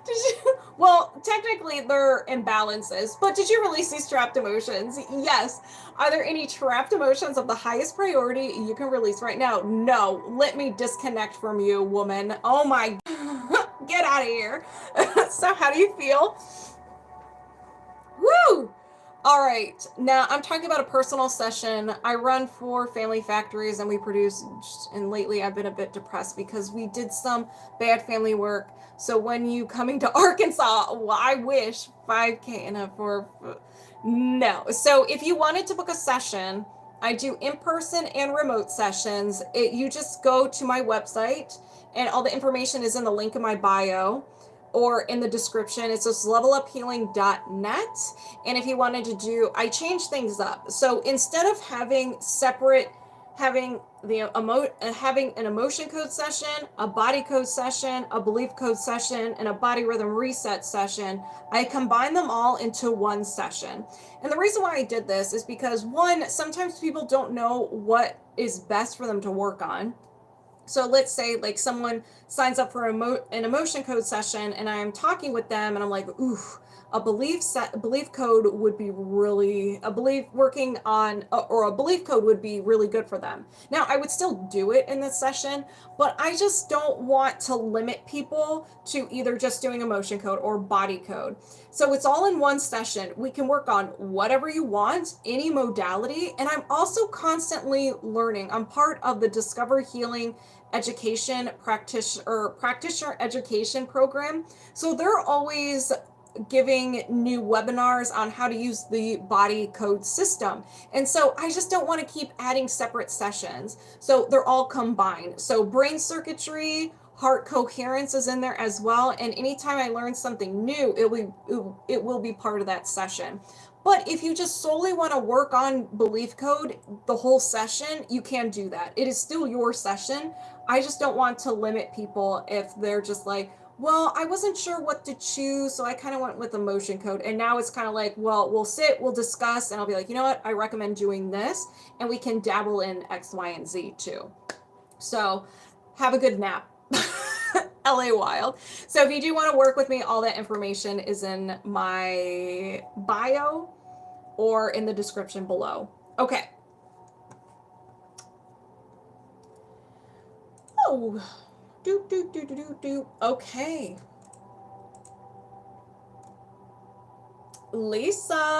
Did you? Well, technically they're imbalances, but did you release these trapped emotions? Yes. Are there any trapped emotions of the highest priority you can release right now? No. Let me disconnect from you, woman. Oh my. Get out of here. So how do you feel? Woo! All right. Now I'm talking about a personal session. I run 4 family factories and we produce, and lately I've been a bit depressed because we did some bad family work. So when you coming to Arkansas, well, I wish 5K enough for, no. So if you wanted to book a session, I do in-person and remote sessions. You just go to my website and all the information is in the link in my bio or in the description. It's just leveluphealing.net. And if you wanted to do, I changed things up. So instead of having separate having having an emotion code session, a body code session, a belief code session, and a body rhythm reset session. I combine them all into one session. And the reason why I did this is because, one, sometimes people don't know what is best for them to work on. So let's say like someone signs up for an emotion code session, and I'm talking with them and I'm like, ooh, a belief code would be really, a belief working on, or a belief code would be really good for them. Now, I would still do it in this session, but I just don't want to limit people to either just doing emotion code or body code. So it's all in one session. We can work on whatever you want, any modality. And I'm also constantly learning. I'm part of the Discover Healing Education practitioner education program. So they're always giving new webinars on how to use the body code system. And so I just don't want to keep adding separate sessions. So they're all combined. So brain circuitry, heart coherence is in there as well. And anytime I learn something new, it will be part of that session. But if you just solely want to work on belief code the whole session, you can do that. It is still your session. I just don't want to limit people if they're just like, well, I wasn't sure what to choose, so I kind of went with emotion code. And now it's kind of like, well, we'll sit, we'll discuss, and I'll be like, you know what, I recommend doing this, and we can dabble in X, Y, and Z too. So have a good nap. L.A.Wilde. So if you do want to work with me, all that information is in my bio or in the description below. Okay. Oh, okay. LisaMeechelle.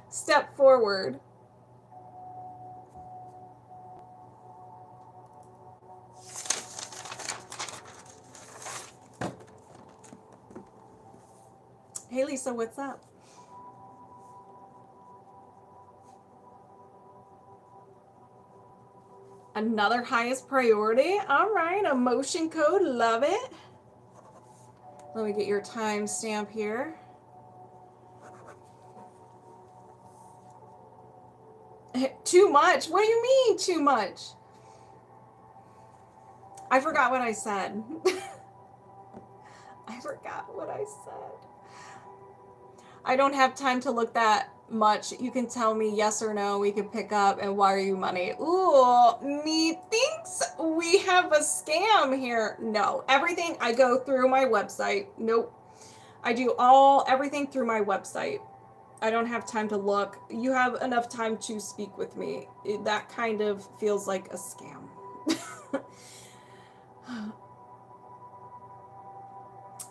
Step forward. Hey Lisa, what's up? Another highest priority. All right, emotion code, love it. Let me get your timestamp here. Too much? What do you mean too much? I forgot what I said. I forgot what I said. I don't have time to look that much. You can tell me yes or no. We can pick up and wire you money. Ooh, methinks we have a scam here. No, everything I go through my website. Nope. I do everything through my website. I don't have time to look. You have enough time to speak with me. That kind of feels like a scam.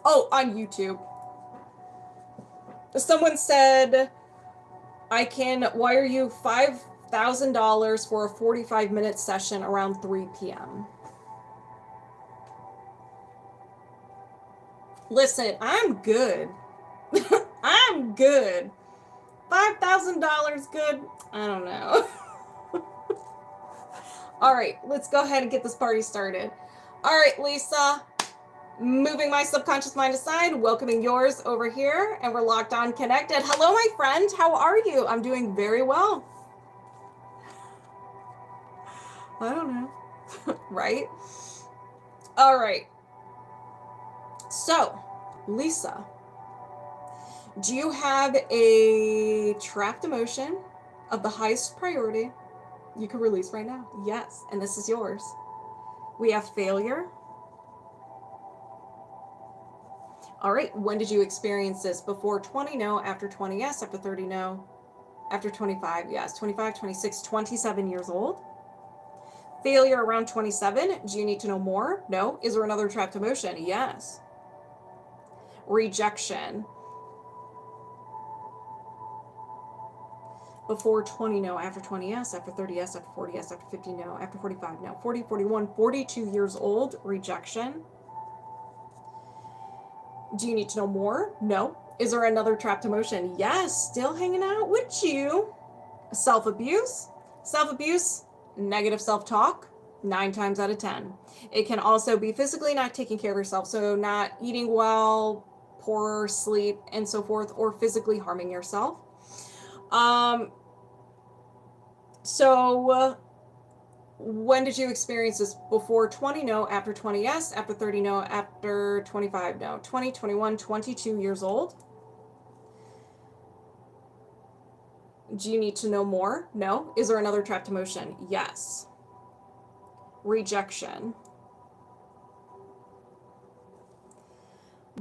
Oh, on YouTube. Someone said I can wire you $5,000 for a 45-minute session around 3 p.m. Listen, I'm good. I'm good. $5,000 good? I don't know. All right, let's go ahead and get this party started. All right, Lisa. Moving my subconscious mind aside, welcoming yours over here, and we're locked on connected. Hello, my friend. How are you? I'm doing very well. I don't know. Right? All right. So, Lisa, do you have a trapped emotion of the highest priority you can release right now? Yes, and this is yours. We have failure. All right, when did you experience this? Before 20, no. After 20, yes. After 30, no. After 25, yes. 25, 26, 27 years old. Failure around 27. Do you need to know more? No. Is there another trapped emotion? Yes. Rejection. Before 20, no. After 20, yes. After 30, yes. After 40, yes. After 50, no. After 45, no. 40, 41, 42 years old. Rejection. Do you need to know more? No. Is there another trapped emotion? Yes. Still hanging out with you. Self-abuse. Self-abuse, negative self-talk, 9 times out of 10. It can also be physically not taking care of yourself, so not eating well, poor sleep, and so forth, or physically harming yourself. Um, so when did you experience this? Before 20, no. After 20, yes. After 30, no. After 25, no. 20, 21, 22 years old. Do you need to know more? No. Is there another trapped emotion? Yes. Rejection.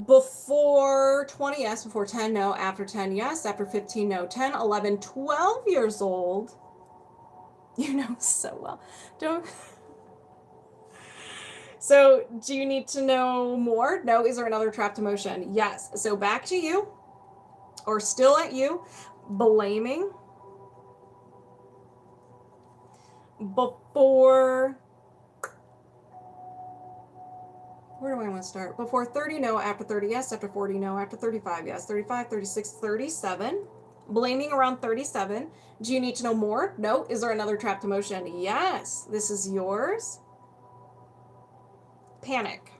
Before 20, yes. Before 10, no. After 10, yes. After 15, no. 10, 11, 12 years old. You know so well. Don't. So, do you need to know more? No. Is there another trapped emotion? Yes. So, back to you, or still at you. Blaming. Before, where do I want to start? Before 30, no. After 30, yes. After 40, no. After 35, yes. 35, 36, 37. Blaming around 37. Do you need to know more? No. Is there another trapped emotion? Yes. This is yours. Panic.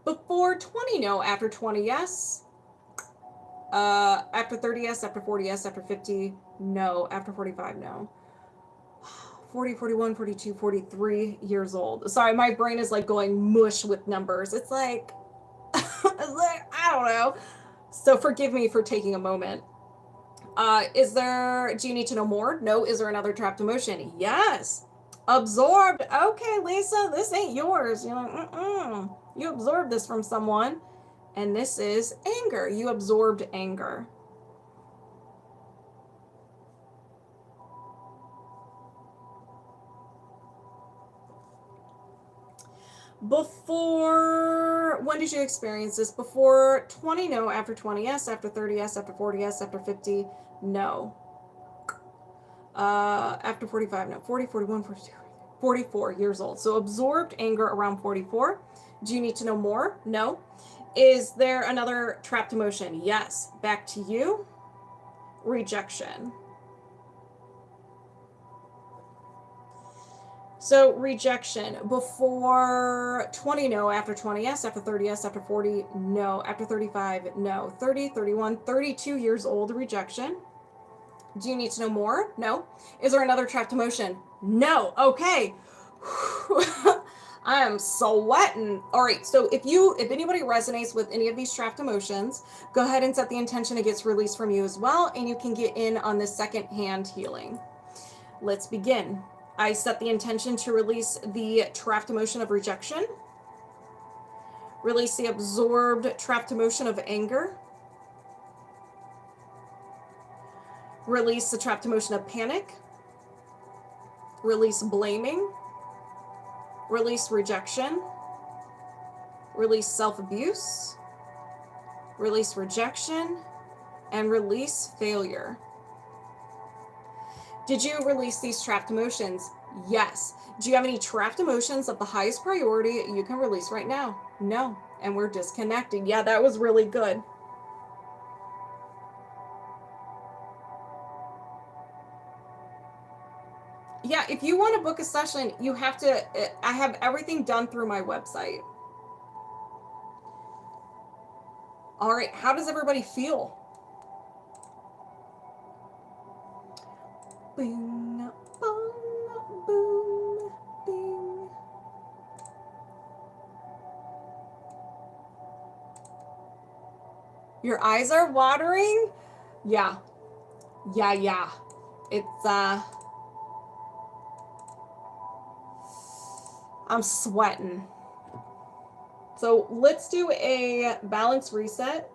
Before 20, no. After 20, yes. After 30, yes. After 40, yes. After 50, no. After 45, no. 40, 41, 42, 43 years old. Sorry, my brain is like going mush with numbers. It's like, I don't know. So forgive me for taking a moment. Do you need to know more? No. Is there another trapped emotion? Yes. Absorbed. Okay, Lisa, this ain't yours. You're like, you absorbed this from someone. And this is anger. You absorbed anger. Before, when did you experience this? Before 20, no. After 20, yes. After 30, yes. After 40, yes. After 50, no. After 45, no. 40, 41, 42, 44 years old. So absorbed anger around 44. Do you need to know more? No. Is there another trapped emotion? Yes. Back to you. Rejection. So rejection. Before 20, no. After 20, yes. After 30, yes. After 40, no. After 35, no. 30, 31, 32 years old. Rejection. Do you need to know more? No. Is there another trapped emotion? No. Okay. I am sweating. All right. So if anybody resonates with any of these trapped emotions, go ahead and set the intention it gets released from you as well, and you can get in on this second hand healing. Let's begin. I set the intention to release the trapped emotion of rejection, release the absorbed trapped emotion of anger, release the trapped emotion of panic, release blaming, release rejection, release self-abuse, release rejection, and release failure. Did you release these trapped emotions? Yes. Do you have any trapped emotions of the highest priority you can release right now? No. And we're disconnecting. Yeah, that was really good. Yeah, if you want to book a session, you have to, I have everything done through my website. All right, how does everybody feel? Bing, bong, boom, bing. Your eyes are watering? Yeah. Yeah. It's, I'm sweating. So let's do a balance reset.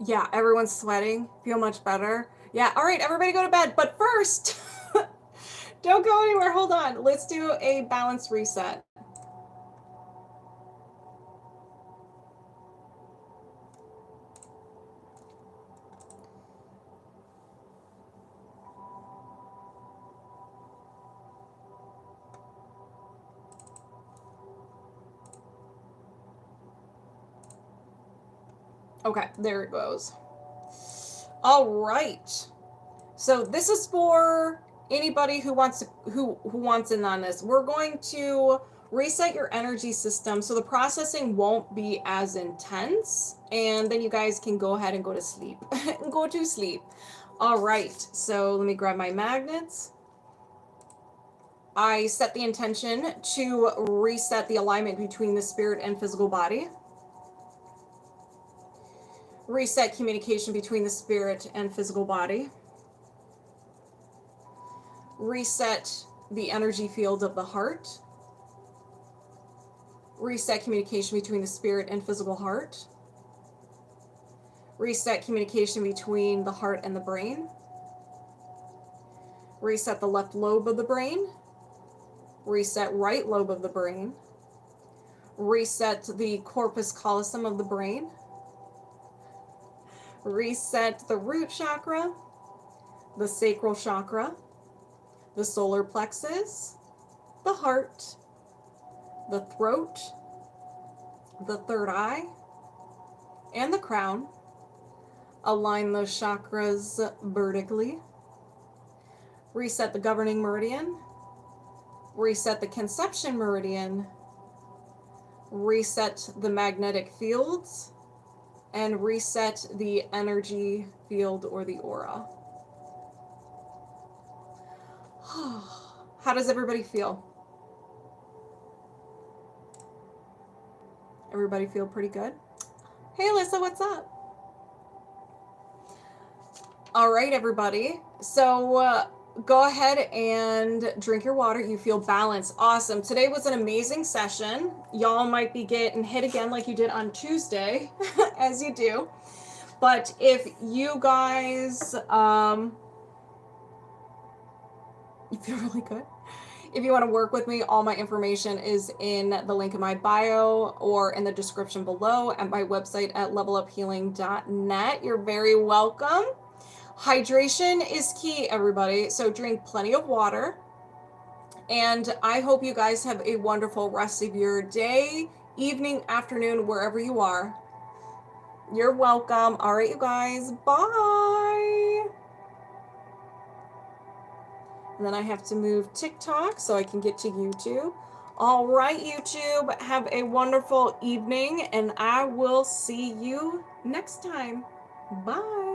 Yeah, everyone's sweating. Feel much better. Yeah, all right, everybody go to bed. But first, don't go anywhere. Hold on. Let's do a balance reset. Okay, there it goes. All right. So this is for anybody who wants to who wants in on this. We're going to reset your energy system so the processing won't be as intense, and then you guys can go ahead and go to sleep. Go to sleep. All right. So let me grab my magnets. I set the intention to reset the alignment between the spirit and physical body. Reset communication between the spirit and physical body. Reset the energy field of the heart. Reset communication between the spirit and physical heart. Reset communication between the heart and the brain. Reset the left lobe of the brain. Reset right lobe of the brain. Reset the corpus callosum of the brain. Reset the root chakra, the sacral chakra, the solar plexus, the heart, the throat, the third eye, and the crown. Align those chakras vertically. Reset the governing meridian. Reset the conception meridian. Reset the magnetic fields. And reset the energy field or the aura. How does everybody feel? Everybody feel pretty good? Hey, Alyssa, what's up? All right, everybody. So go ahead and drink your water. You feel balanced. Awesome. Today was an amazing session. Y'all might be getting hit again like you did on Tuesday, as you do. But if you guys, you feel really good. If you want to work with me, all my information is in the link in my bio or in the description below at my website at leveluphealing.net. You're very welcome. Hydration is key, everybody. So drink plenty of water. And I hope you guys have a wonderful rest of your day, evening, afternoon, wherever you are. You're welcome. All right, you guys. Bye. And then I have to move TikTok so I can get to YouTube. All right, YouTube, have a wonderful evening, and I will see you next time. Bye.